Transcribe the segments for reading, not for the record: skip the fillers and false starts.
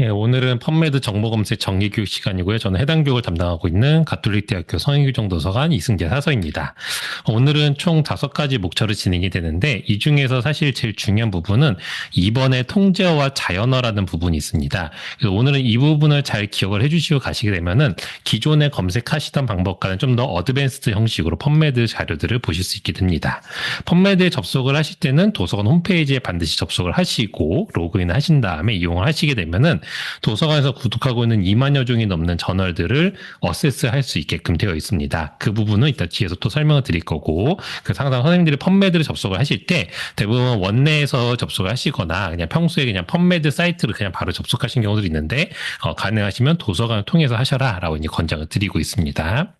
예, 오늘은 펀메드 정보검색 정기교육 시간이고요. 저는 해당 교육을 담당하고 있는 가톨릭대학교 성인규정도서관 이승재 사서입니다. 오늘은 총 5가지 목차로 진행이 되는데 이 중에서 사실 제일 중요한 부분은 이번에 통제어와 자연어라는 부분이 있습니다. 그래서 오늘은 이 부분을 잘 기억을 해주시고 가시게 되면은 기존에 검색하시던 방법과는 좀 더 어드밴스드 형식으로 펀메드 자료들을 보실 수 있게 됩니다. 펀메드에 접속을 하실 때는 도서관 홈페이지에 반드시 접속을 하시고 로그인 하신 다음에 이용을 하시게 되면은 도서관에서 구독하고 있는 2만여 종이 넘는 저널들을 어세스할 수 있게끔 되어 있습니다. 그 부분은 이따 뒤에서 또 설명을 드릴 거고, 항상 선생님들이 펀메드를 접속을 하실 때 대부분 원내에서 접속을 하시거나 그냥 평소에 그냥 펀메드 사이트를 그냥 바로 접속하신 경우들이 있는데 가능하시면 도서관을 통해서 하셔라라고 이제 권장을 드리고 있습니다.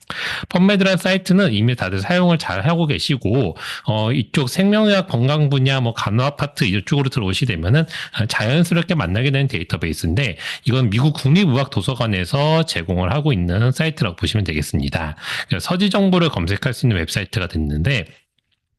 펀메드라는 사이트는 이미 다들 사용을 잘 하고 계시고 이쪽 생명의학 건강 분야 뭐 간호학 파트 이쪽으로 들어오시게 되면은 자연스럽게 만나게 되는 데이터베이스인데 이건 미국 국립의학도서관에서 제공을 하고 있는 사이트라고 보시면 되겠습니다. 서지 정보를 검색할 수 있는 웹사이트가 됐는데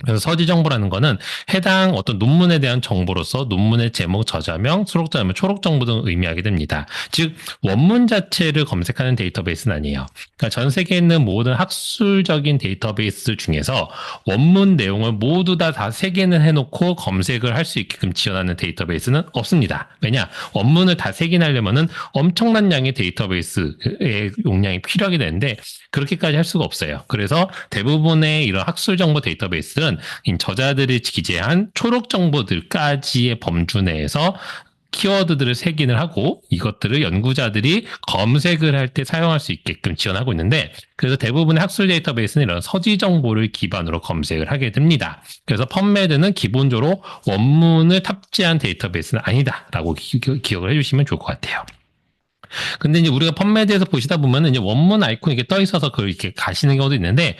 그래서 서지 정보라는 거는 해당 어떤 논문에 대한 정보로서 논문의 제목, 저자명, 수록자명, 초록 정보 등을 의미하게 됩니다. 즉 원문 자체를 검색하는 데이터베이스는 아니에요. 그러니까 전 세계에 있는 모든 학술적인 데이터베이스 중에서 원문 내용을 모두 다 새기는 해놓고 검색을 할 수 있게끔 지원하는 데이터베이스는 없습니다. 왜냐? 원문을 다 새긴하려면은 엄청난 양의 데이터베이스의 용량이 필요하게 되는데 그렇게까지 할 수가 없어요. 그래서 대부분의 이런 학술 정보 데이터베이스는 저자들이 기재한 초록 정보들까지의 범주 내에서 키워드들을 새긴을 하고 이것들을 연구자들이 검색을 할 때 사용할 수 있게끔 지원하고 있는데 그래서 대부분의 학술 데이터베이스는 이런 서지 정보를 기반으로 검색을 하게 됩니다. 그래서 펀메드는 기본적으로 원문을 탑재한 데이터베이스는 아니다라고 기억을 해주시면 좋을 것 같아요. 근데 이제 우리가 펀메드에서 보시다 보면은 이제 원문 아이콘이 이렇게 떠 있어서 그걸 이렇게 가시는 경우도 있는데,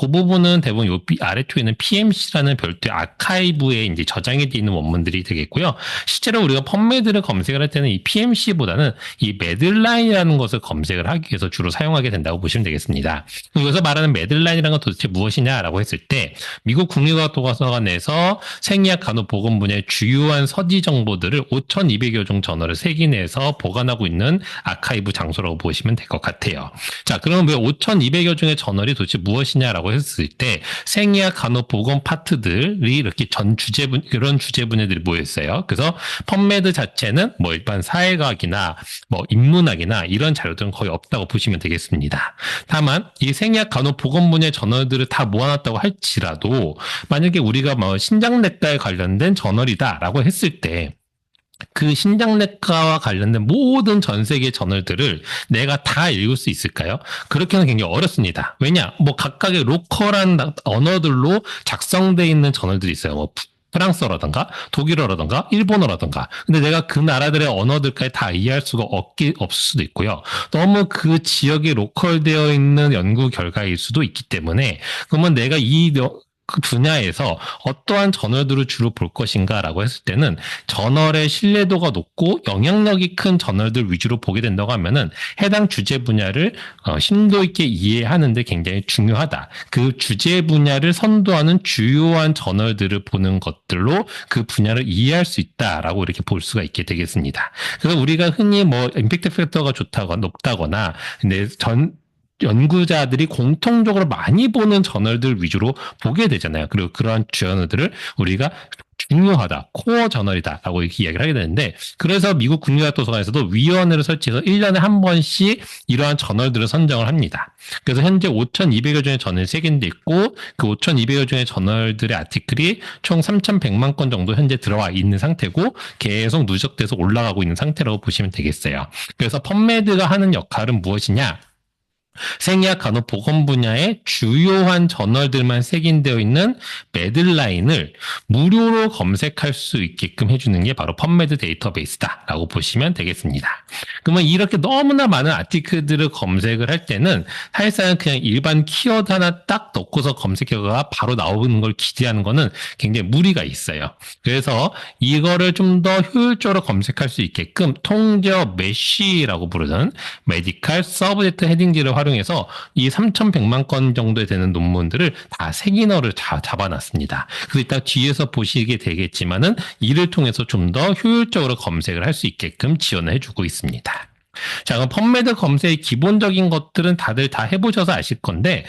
그 부분은 대부분 요 아래쪽에 있는 PMC라는 별도의 아카이브에 이제 저장이 되어 있는 원문들이 되겠고요. 실제로 우리가 펀메드를 검색을 할 때는 이 PMC보다는 이 매들라인이라는 것을 검색을 하기 위해서 주로 사용하게 된다고 보시면 되겠습니다. 여기서 말하는 매들라인이라는 건 도대체 무엇이냐라고 했을 때, 미국 국립과학도서관에서 생의학 간호보건 분야의 주요한 서지 정보들을 5,200여 종 저널을 새긴해서 보관하고 있는 아카이브 장소라고 보시면 될 것 같아요. 자, 그럼 왜 5,200여 종의 저널이 도대체 무엇이냐라고 했을 때 생의학 간호보건 파트들이 이렇게 이런 주제 분야들이 모여 있어요. 그래서 펀메드 자체는 뭐 일반 사회과학이나 뭐 인문학이나 이런 자료들은 거의 없다고 보시면 되겠습니다. 다만 이 생의학 간호보건 분야의 저널들을 다 모아놨다고 할지라도 만약에 우리가 뭐 신장내과에 관련된 저널이다라고 했을 때 그 신장내과와 관련된 모든 전 세계 저널들을 내가 다 읽을 수 있을까요? 그렇게는 굉장히 어렵습니다. 왜냐? 뭐 각각의 로컬한 언어들로 작성되어 있는 저널들이 있어요. 뭐 프랑스어라든가 독일어라든가 일본어라든가. 근데 내가 그 나라들의 언어들까지 다 이해할 수가 없을 수도 있고요. 너무 그 지역에 로컬되어 있는 연구 결과일 수도 있기 때문에 그러면 내가 그 분야에서 어떠한 저널들을 주로 볼 것인가라고 했을 때는 저널의 신뢰도가 높고 영향력이 큰 저널들 위주로 보게 된다고 하면은 해당 주제 분야를 심도 있게 이해하는 데 굉장히 중요하다. 그 주제 분야를 선도하는 주요한 저널들을 보는 것들로 그 분야를 이해할 수 있다라고 이렇게 볼 수가 있게 되겠습니다. 그래서 우리가 흔히 뭐 임팩트 팩터가 높다거나 근데 연구자들이 공통적으로 많이 보는 저널들 위주로 보게 되잖아요. 그리고 그러한 저널들을 우리가 중요하다, 코어 저널이다라고 이렇게 이야기를 하게 되는데 그래서 미국 국립학도서관에서도 위원회를 설치해서 1년에 한 번씩 이러한 저널들을 선정을 합니다. 그래서 현재 5,200여 종의 저널이 세개인데 있고 그 5,200여 종의 저널들의 아티클이 총 3,100만 건 정도 현재 들어와 있는 상태고 계속 누적돼서 올라가고 있는 상태라고 보시면 되겠어요. 그래서 펀메드가 하는 역할은 무엇이냐? 생의학 간호보건 분야의 주요한 저널들만 색인되어 있는 매들라인을 무료로 검색할 수 있게끔 해주는 게 바로 펀메드 데이터베이스다라고 보시면 되겠습니다. 그러면 이렇게 너무나 많은 아티클들을 검색을 할 때는 사실상 그냥 일반 키워드 하나 딱 넣고서 검색 결과가 바로 나오는 걸 기대하는 거는 굉장히 무리가 있어요. 그래서 이거를 좀 더 효율적으로 검색할 수 있게끔 통제어 메쉬라고 부르는 메디컬 서브젝트 헤딩지를 활용해서 이 3,100만 건 정도 되는 논문들을 다 세기너를 잡아놨습니다. 그래서 이따 뒤에서 보시게 되겠지만은 이를 통해서 좀 더 효율적으로 검색을 할 수 있게끔 지원을 해주고 있습니다. 자, 그럼 펀메드 검색의 기본적인 것들은 다들 다 해보셔서 아실 건데,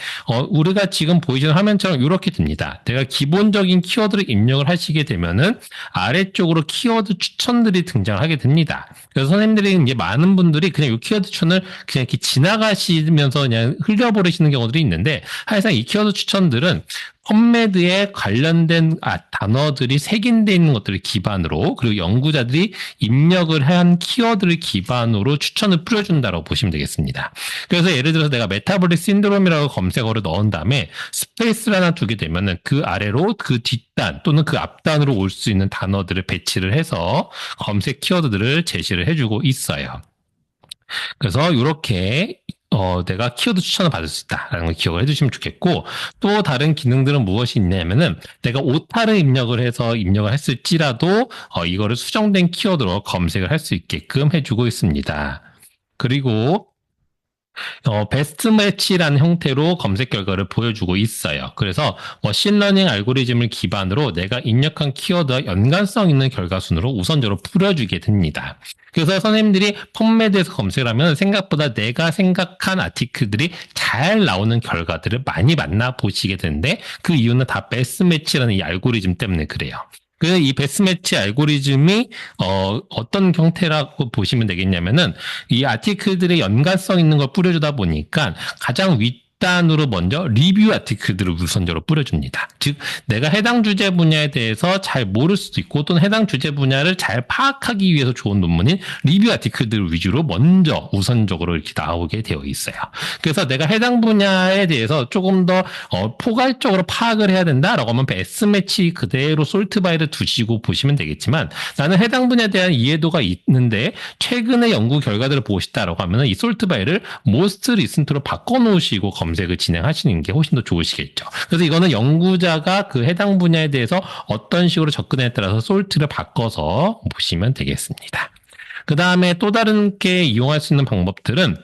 우리가 지금 보이시는 화면처럼 이렇게 됩니다. 내가 기본적인 키워드를 입력을 하시게 되면은 아래쪽으로 키워드 추천들이 등장하게 됩니다. 그래서 선생님들이 이제 많은 분들이 그냥 이 키워드 추천을 그냥 이렇게 지나가시면서 그냥 흘려버리시는 경우들이 있는데, 사실상 이 키워드 추천들은 펀메드에 관련된 단어들이 색인되어 있는 것들을 기반으로, 그리고 연구자들이 입력을 한 키워드를 기반으로 추천을 뿌려준다고 보시면 되겠습니다. 그래서 예를 들어서 내가 메타볼릭 신드롬이라고 검색어를 넣은 다음에 스페이스를 하나 두게 되면은 그 아래로 그 뒷단 또는 그 앞단으로 올 수 있는 단어들을 배치를 해서 검색 키워드들을 제시를 해주고 있어요. 그래서 이렇게 내가 키워드 추천을 받을 수 있다라는 걸 기억을 해주시면 좋겠고, 또 다른 기능들은 무엇이 있냐면은 내가 오타를 입력을 해서 입력을 했을지라도 이거를 수정된 키워드로 검색을 할 수 있게끔 해주고 있습니다. 그리고 베스트 매치라는 형태로 검색 결과를 보여주고 있어요. 그래서 머신러닝 알고리즘을 기반으로 내가 입력한 키워드와 연관성 있는 결과 순으로 우선적으로 뿌려주게 됩니다. 그래서 선생님들이 펀메드에서 검색을 하면 생각보다 내가 생각한 아티클들이 잘 나오는 결과들을 많이 만나보시게 되는데, 그 이유는 다 베스트 매치라는 이 알고리즘 때문에 그래요. 그래서 이 베스트 매치 알고리즘이 어떤 형태라고 보시면 되겠냐면은 이 아티클들의 연관성 있는 걸 뿌려주다 보니까 가장 윗단으로 먼저 리뷰 아티클들을 우선적으로 뿌려줍니다. 즉 내가 해당 주제 분야에 대해서 잘 모를 수도 있고, 또는 해당 주제 분야를 잘 파악하기 위해서 좋은 논문인 리뷰 아티클들 위주로 먼저 우선적으로 이렇게 나오게 되어 있어요. 그래서 내가 해당 분야에 대해서 조금 더 포괄적으로 파악을 해야 된다라고 하면 베스트 매치 그대로 솔트 바이를 두시고 보시면 되겠지만, 나는 해당 분야에 대한 이해도가 있는데 최근의 연구 결과들을 보고 싶다라고 하면 이 솔트 바이를 most recent로 바꿔놓으시고 검색을 진행하시는 게 훨씬 더 좋으시겠죠. 그래서 이거는 연구자가 그 해당 분야에 대해서 어떤 식으로 접근에 따라서 솔트를 바꿔서 보시면 되겠습니다. 그 다음에 또 다른 게 이용할 수 있는 방법들은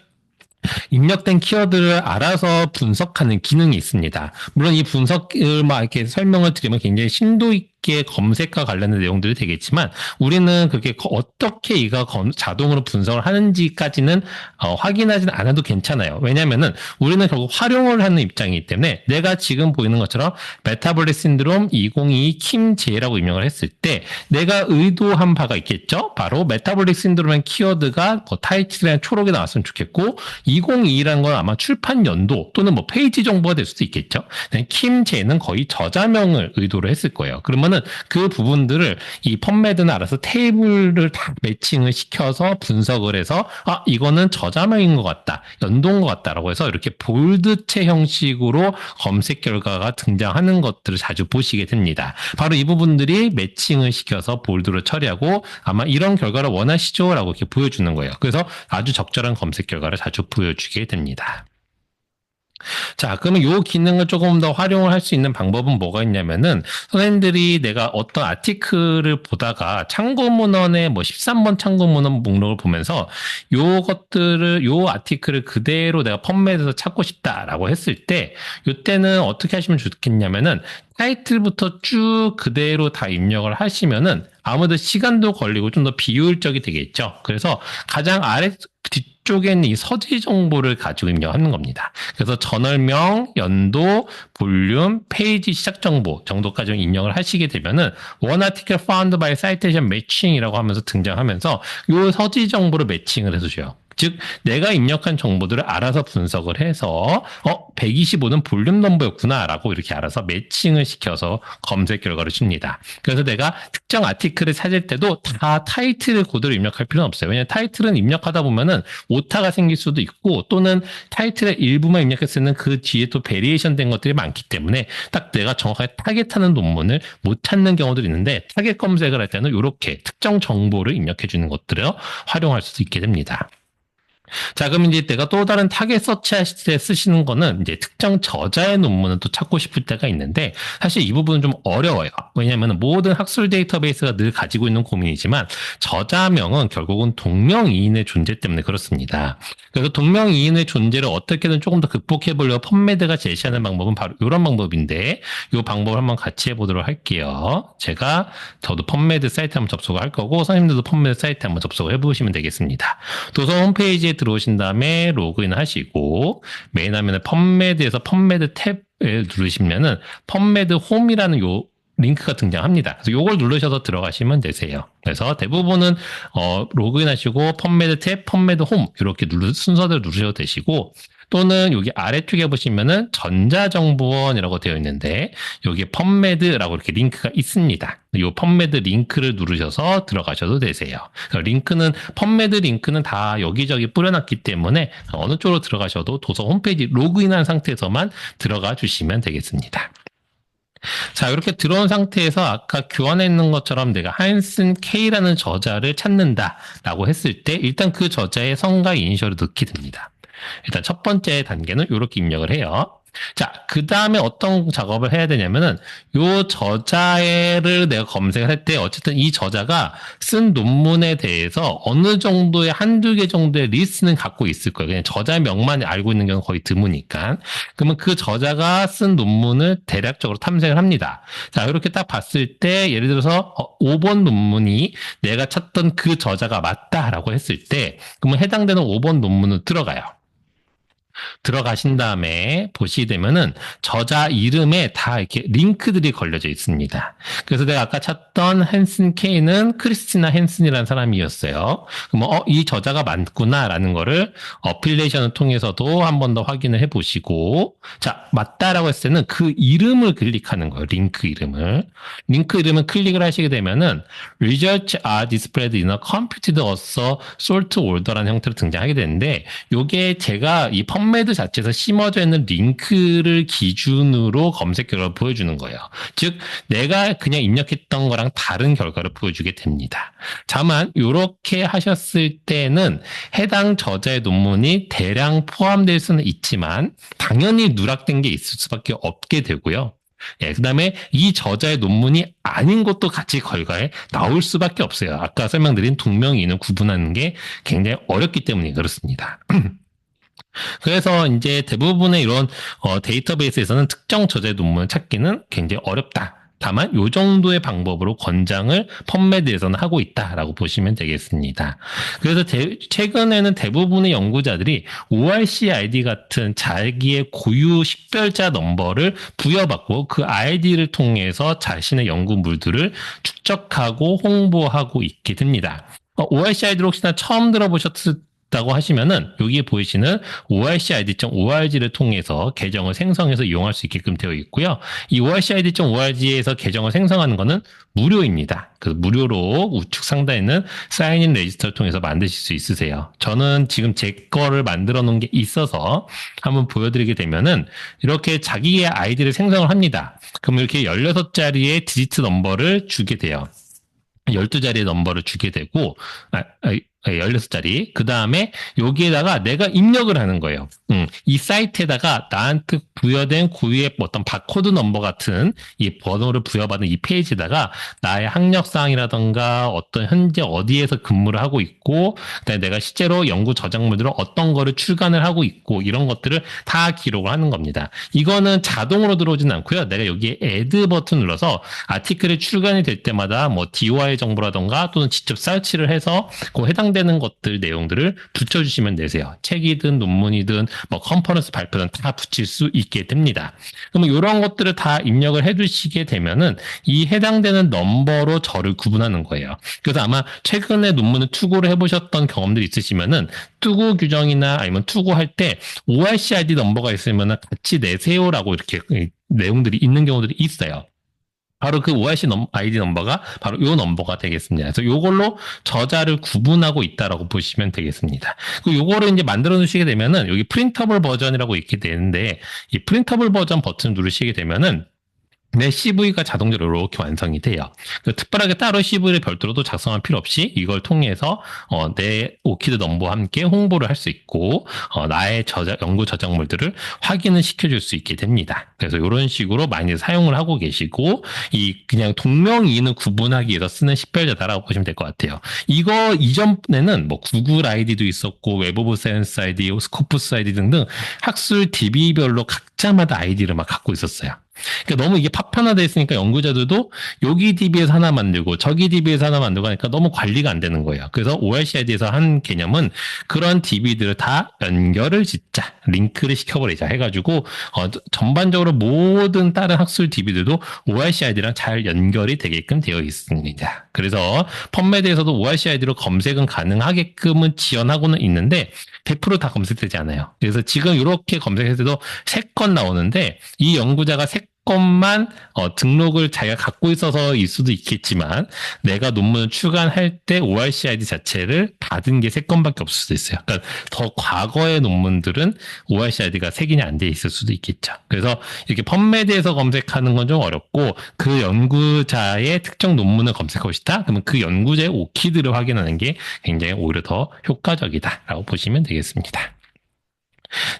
입력된 키워드를 알아서 분석하는 기능이 있습니다. 물론 이 분석을 막 이렇게 설명을 드리면 굉장히 심도 있게 검색과 관련된 내용들이 되겠지만, 우리는 그게 어떻게 이가 자동으로 분석을 하는지까지는 확인하지는 않아도 괜찮아요. 왜냐면은 우리는 결국 활용을 하는 입장이기 때문에, 내가 지금 보이는 것처럼 메타볼릭 신드롬 2022 킴제라고 입력을 했을 때 내가 의도한 바가 있겠죠. 바로 메타볼릭 신드롬의 키워드가 타이틀이나 초록이 나왔으면 좋겠고, 2022라는 건 아마 출판 연도 또는 페이지 정보가 될 수도 있겠죠. 킴제는 거의 저자명을 의도로 했을 거예요. 그러면은 그 부분들을 이 펀메드는 알아서 테이블을 다 매칭을 시켜서 분석을 해서 이거는 저자명인 것 같다, 연도인 것 같다라고 해서 이렇게 볼드체 형식으로 검색 결과가 등장하는 것들을 자주 보시게 됩니다. 바로 이 부분들이 매칭을 시켜서 볼드로 처리하고 아마 이런 결과를 원하시죠? 라고 이렇게 보여주는 거예요. 그래서 아주 적절한 검색 결과를 자주 보여주게 됩니다. 자, 그러면 이 기능을 조금 더 활용을 할 수 있는 방법은 뭐가 있냐면은, 선생님들이 내가 어떤 아티클을 보다가 참고문헌의 13번 참고문헌 목록을 보면서 요 아티클을 그대로 내가 펀메드에서 찾고 싶다라고 했을 때, 이때는 어떻게 하시면 좋겠냐면은 타이틀부터 쭉 그대로 다 입력을 하시면은 아무래도 시간도 걸리고 좀 더 비효율적이 되겠죠. 그래서 가장 아래 뒤쪽에 있는 이 서지 정보를 가지고 입력하는 겁니다. 그래서 저널명, 연도, 볼륨, 페이지 시작 정보 정도까지 입력을 하시게 되면은 one article found by citation matching이라고 하면서 등장하면서 이 서지 정보를 매칭을 해주셔요. 즉 내가 입력한 정보들을 알아서 분석을 해서 125는 볼륨 넘버였구나라고 이렇게 알아서 매칭을 시켜서 검색 결과를 줍니다. 그래서 내가 특정 아티클을 찾을 때도 다 타이틀 코드를 입력할 필요는 없어요. 왜냐하면 타이틀은 입력하다 보면은 오타가 생길 수도 있고, 또는 타이틀의 일부만 입력했을 때는 그 뒤에 또 베리에이션 된 것들이 많기 때문에 딱 내가 정확하게 타겟하는 논문을 못 찾는 경우들이 있는데, 타겟 검색을 할 때는 이렇게 특정 정보를 입력해 주는 것들을 활용할 수 있게 됩니다. 자, 그럼 이제 내가 또 다른 타겟 서치할 때 쓰시는 거는 이제 특정 저자의 논문을 또 찾고 싶을 때가 있는데 사실 이 부분은 좀 어려워요. 왜냐하면 모든 학술 데이터베이스가 늘 가지고 있는 고민이지만 저자명은 결국은 동명이인의 존재 때문에 그렇습니다. 그래서 동명이인의 존재를 어떻게든 조금 더 극복해 보려고 펌메드가 제시하는 방법은 바로 이런 방법인데 이 방법을 한번 같이 해보도록 할게요. 저도 펌메드 사이트 한번 접속을 할 거고 선생님들도 펌메드 사이트 한번 접속을 해보시면 되겠습니다. 도서 홈페이지에 들어오신 다음에 로그인 하시고 메인 화면에 펌메드에서 펌메드 탭을 누르시면은 펌메드 홈이라는 요 링크가 등장합니다. 그래서 요걸 누르셔서 들어가시면 되세요. 그래서 대부분은 로그인 하시고 펌메드 탭, 펌메드 홈 이렇게 순서대로 누르셔도 되시고 또는 여기 아래쪽에 보시면은 전자정보원이라고 되어 있는데 여기 펌메드라고 이렇게 링크가 있습니다. 이 펌메드 링크를 누르셔서 들어가셔도 되세요. 링크는 펌메드 링크는 다 여기저기 뿌려놨기 때문에 어느 쪽으로 들어가셔도 도서 홈페이지 로그인한 상태에서만 들어가 주시면 되겠습니다. 자, 이렇게 들어온 상태에서 아까 교환해 있는 것처럼 내가 한슨 K라는 저자를 찾는다라고 했을 때 일단 그 저자의 성과 이니셜을 넣게 됩니다. 일단 첫 번째 단계는 이렇게 입력을 해요. 자, 그 다음에 어떤 작업을 해야 되냐면은 요 저자를 내가 검색을 할 때 어쨌든 이 저자가 쓴 논문에 대해서 어느 정도의 한두 개 정도의 리스트는 갖고 있을 거예요. 그냥 저자명만 알고 있는 경우는 거의 드무니까. 그러면 그 저자가 쓴 논문을 대략적으로 탐색을 합니다. 자, 이렇게 딱 봤을 때 예를 들어서 5번 논문이 내가 찾던 그 저자가 맞다라고 했을 때 그러면 해당되는 5번 논문을 들어가요. 들어가신 다음에 보시게 되면은 저자 이름에 다 이렇게 링크들이 걸려져 있습니다. 그래서 내가 아까 찾던 헨슨 K는 크리스티나 헨슨이라는 사람이었어요. 그러면 이 저자가 맞구나라는 거를 어필레이션을 통해서도 한 번 더 확인을 해보시고 자 맞다라고 했을 때는 그 이름을 클릭하는 거예요. 링크 이름을. 링크 이름을 클릭을 하시게 되면은 Results are displayed in a computed author sort order라는 형태로 등장하게 되는데 요게 제가 이 펌메드 자체에서 심어져 있는 링크를 기준으로 검색 결과를 보여주는 거예요. 즉 내가 그냥 입력했던 거랑 다른 결과를 보여주게 됩니다. 다만 이렇게 하셨을 때는 해당 저자의 논문이 대량 포함될 수는 있지만 당연히 누락된 게 있을 수밖에 없게 되고요. 그 다음에 이 저자의 논문이 아닌 것도 같이 결과에 나올 수밖에 없어요. 아까 설명드린 동명이인을 구분하는 게 굉장히 어렵기 때문에 그렇습니다. 그래서 이제 대부분의 이런 데이터베이스에서는 특정 저자의 논문을 찾기는 굉장히 어렵다. 다만 이 정도의 방법으로 권장을 펌메드에서는 하고 있다라고 보시면 되겠습니다. 그래서 최근에는 대부분의 연구자들이 ORCID 같은 자기의 고유 식별자 넘버를 부여받고 그 아이디를 통해서 자신의 연구물들을 축적하고 홍보하고 있게 됩니다. ORCID를 혹시나 처음 들어보셨다고 하시면은 여기에 보이시는 orcid.org를 통해서 계정을 생성해서 이용할 수 있게끔 되어 있고요. 이 orcid.org에서 계정을 생성하는 거는 무료입니다. 그래서 무료로 우측 상단에 있는 사인인 레지스터를 통해서 만드실 수 있으세요. 저는 지금 제 거를 만들어 놓은 게 있어서 한번 보여드리게 되면은 이렇게 자기의 아이디를 생성을 합니다. 그럼 이렇게 16자리의 디지트 넘버를 주게 돼요. 12자리의 넘버를 주게 되고 16자리. 그 다음에 여기에다가 내가 입력을 하는 거예요. 이 사이트에다가 나한테 부여된 고유의 어떤 바코드 넘버 같은 이 번호를 부여받은 이 페이지에다가 나의 학력사항이라던가 어떤 현재 어디에서 근무를 하고 있고 그다음에 내가 실제로 연구 저작물들을 어떤 거를 출간을 하고 있고 이런 것들을 다 기록을 하는 겁니다. 이거는 자동으로 들어오진 않고요. 내가 여기에 add 버튼 눌러서 아티클이 출간이 될 때마다 뭐 DOI 정보라던가 또는 직접 서치를 해서 그 해당되는 것들 내용들을 붙여주시면 되세요. 책이든 논문이든 뭐 컨퍼런스 발표든 다 붙일 수 있게 됩니다. 그러면 이런 것들을 다 입력을 해두시게 되면은 이 해당되는 넘버로 저를 구분하는 거예요. 그래서 아마 최근에 논문을 투고를 해보셨던 경험들이 있으시면은 투고 규정이나 아니면 투고할 때 ORCID 넘버가 있으면은 같이 내세요라고 이렇게 내용들이 있는 경우들이 있어요. 바로 그 ORCID 넘버가 바로 이 넘버가 되겠습니다. 그래서 이걸로 저자를 구분하고 있다라고 보시면 되겠습니다. 그 요거를 이제 만들어 놓으시게 되면은 여기 프린터블 버전이라고 있게 되는데 이 프린터블 버전 버튼 누르시게 되면은 내 CV가 자동적으로 이렇게 완성이 돼요. 특별하게 따로 CV를 별도로도 작성할 필요 없이 이걸 통해서 내 오키드 넘버와 함께 홍보를 할 수 있고 나의 연구 저작물들을 확인을 시켜줄 수 있게 됩니다. 그래서 이런 식으로 많이 사용을 하고 계시고 이 그냥 동명이인을 구분하기 위해서 쓰는 식별자다라고 보시면 될 것 같아요. 이거 이전에는 뭐 구글 아이디도 있었고 웹 오브 사이언스 아이디, 스코프스 아이디 등등 학술 DB별로 각자마다 아이디를 막 갖고 있었어요. 그러니까 너무 이게 파편화되어 있으니까 연구자들도 여기 DB에서 하나 만들고 저기 DB에서 하나 만들고 하니까 너무 관리가 안 되는 거예요. 그래서 ORCID에서 한 개념은 그런 DB들을 다 연결을 짓자, 링크를 시켜버리자 해가지고 전반적으로 모든 다른 학술 DB들도 ORCID랑 잘 연결이 되게끔 되어 있습니다. 그래서 펀메드에서도 ORCID로 검색은 가능하게끔은 지원하고는 있는데 100%다 검색되지 않아요. 그래서 지금 이렇게 검색했을 때도 3건 나오는데 이 연구자가 3건만 등록을 자기가 갖고 있어서일 수도 있겠지만 내가 논문을 출간할 때 ORCID 자체를 받은 게 3건밖에 없을 수도 있어요. 그러니까 더 과거의 논문들은 ORCID가 색인이 안 돼 있을 수도 있겠죠. 그래서 이렇게 펀메드에서 검색하는 건 좀 어렵고 그 연구자의 특정 논문을 검색하고 싶다? 그러면 그 연구자의 오키드를 확인하는 게 굉장히 오히려 더 효과적이다라고 보시면 되겠습니다.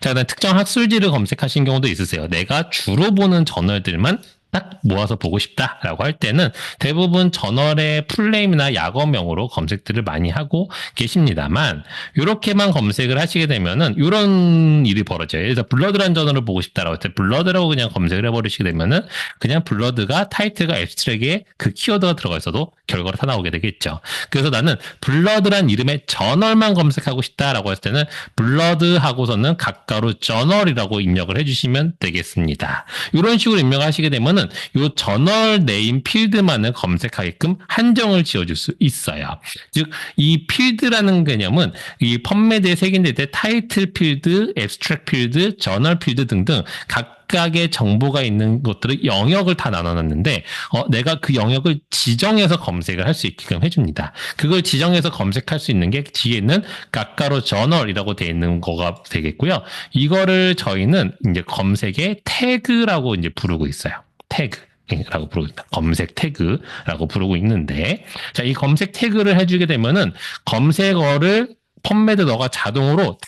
자, 그다음 특정 학술지를 검색하신 경우도 있으세요. 내가 주로 보는 저널들만 딱 모아서 보고 싶다라고 할 때는 대부분 저널의 풀네임이나 약어명으로 검색들을 많이 하고 계십니다만 이렇게만 검색을 하시게 되면은 이런 일이 벌어져요. 예를 들어 블러드란 저널을 보고 싶다라고 할 때 블러드라고 그냥 검색을 해버리시게 되면은 그냥 블러드가 타이틀과 앱스트랙에 그 키워드가 들어가 있어도 결과로 다 나오게 되겠죠. 그래서 나는 블러드란 이름의 저널만 검색하고 싶다라고 했을 때는 블러드 하고서는 가까로 저널이라고 입력을 해주시면 되겠습니다. 이런 식으로 입력하시게 되면은 이 저널 네임 필드만을 검색하게끔 한정을 지어줄 수 있어요. 즉, 이 필드라는 개념은 이 펀메드에 새긴될 때 타이틀 필드, 앱스트랙 필드, 저널 필드 등등 각각의 정보가 있는 것들을 영역을 다 나눠놨는데 내가 그 영역을 지정해서 검색을 할 수 있게끔 해줍니다. 그걸 지정해서 검색할 수 있는 게 뒤에 있는 가까로 저널이라고 되어 있는 거가 되겠고요. 이거를 저희는 이제 검색의 태그라고 이제 부르고 있어요. 태그라고 부르고 있다. 검색 태그라고 부르고 있는데, 자, 이 검색 태그를 해주게 되면은 검색어를 펀메드 너가 자동으로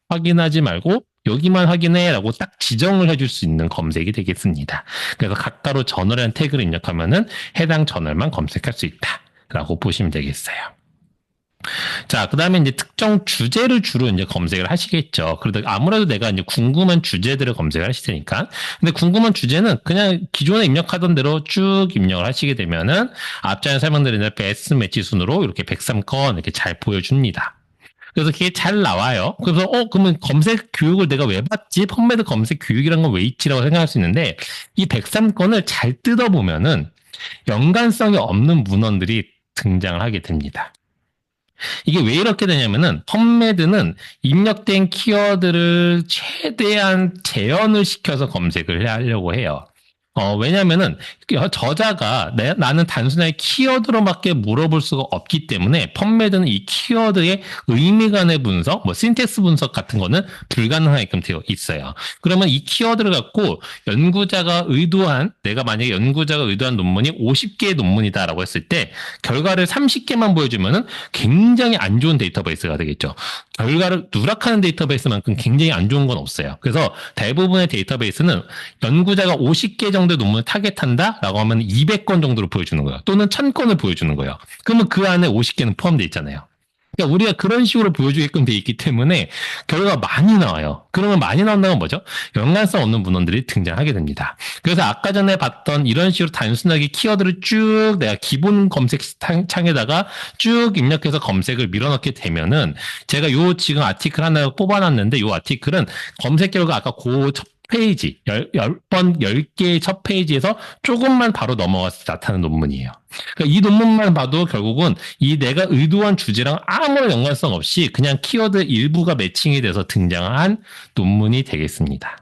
확인하지 말고 여기만 확인해라고 딱 지정을 해줄 수 있는 검색이 되겠습니다. 그래서 가까로 저널이라는 태그를 입력하면은 해당 저널만 검색할 수 있다라고 보시면 되겠어요. 자, 그 다음에 이제 특정 주제를 주로 이제 검색을 하시겠죠. 그러다 아무래도 내가 이제 궁금한 주제들을 검색을 하실 테니까. 근데 궁금한 주제는 그냥 기존에 입력하던 대로 쭉 입력을 하시게 되면은 앞전에 설명드린 대로 베스트 매치 순으로 이렇게 103건 이렇게 잘 보여줍니다. 그래서 그게 잘 나와요. 그래서 그러면 검색 교육을 내가 왜 받지? 펀메드 검색 교육이란 건 왜 있지라고 생각할 수 있는데 이 103건을 잘 뜯어보면은 연관성이 없는 문헌들이 등장을 하게 됩니다. 이게 왜 이렇게 되냐면은 펀메드는 입력된 키워드를 최대한 재현을 시켜서 검색을 하려고 해요. 왜냐면은 저자가 나는 단순하게 키워드로밖에 물어볼 수가 없기 때문에 펀메드는 이 키워드의 의미 간의 분석, 뭐 신텍스 분석 같은 거는 불가능하게끔 되어 있어요. 그러면 이 키워드를 갖고 내가 만약에 연구자가 의도한 논문이 50개의 논문이다라고 했을 때 결과를 30개만 보여주면은 굉장히 안 좋은 데이터베이스가 되겠죠. 결과를 누락하는 데이터베이스만큼 굉장히 안 좋은 건 없어요. 그래서 대부분의 데이터베이스는 연구자가 50개 정도의 논문을 타겟한다라고 하면 200건 정도로 보여주는 거예요. 또는 1000건을 보여주는 거예요. 그러면 그 안에 50개는 포함되어 있잖아요. 그러니까 우리가 그런 식으로 보여주게끔 돼 있기 때문에 결과가 많이 나와요. 그러면 많이 나온다는 건 뭐죠? 연관성 없는 문헌들이 등장하게 됩니다. 그래서 아까 전에 봤던 이런 식으로 단순하게 키워드를 쭉 내가 기본 검색 창에다가 쭉 입력해서 검색을 밀어넣게 되면은 제가 지금 아티클 하나 뽑아놨는데 이 아티클은 검색 결과 아까 첫 페이지, 10개의 첫 페이지에서 조금만 바로 넘어가서 나타나는 논문이에요. 그러니까 이 논문만 봐도 결국은 이 내가 의도한 주제랑 아무런 연관성 없이 그냥 키워드 일부가 매칭이 돼서 등장한 논문이 되겠습니다.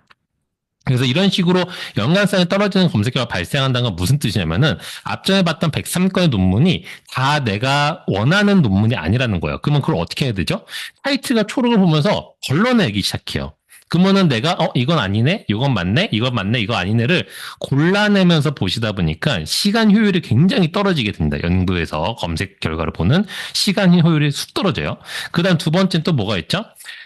그래서 이런 식으로 연관성이 떨어지는 검색어가 발생한다는 건 무슨 뜻이냐면은 앞전에 봤던 103건의 논문이 다 내가 원하는 논문이 아니라는 거예요. 그러면 그걸 어떻게 해야 되죠? 타이틀과 초록을 보면서 걸러내기 시작해요. 그러면은 내가 이건 아니네, 이건 맞네, 이건 맞네, 이거 아니네를 골라내면서 보시다 보니까 시간 효율이 굉장히 떨어지게 됩니다. 연구에서 검색 결과를 보는 시간 효율이 쑥 떨어져요. 그다음 두 번째는 또 뭐가 있죠?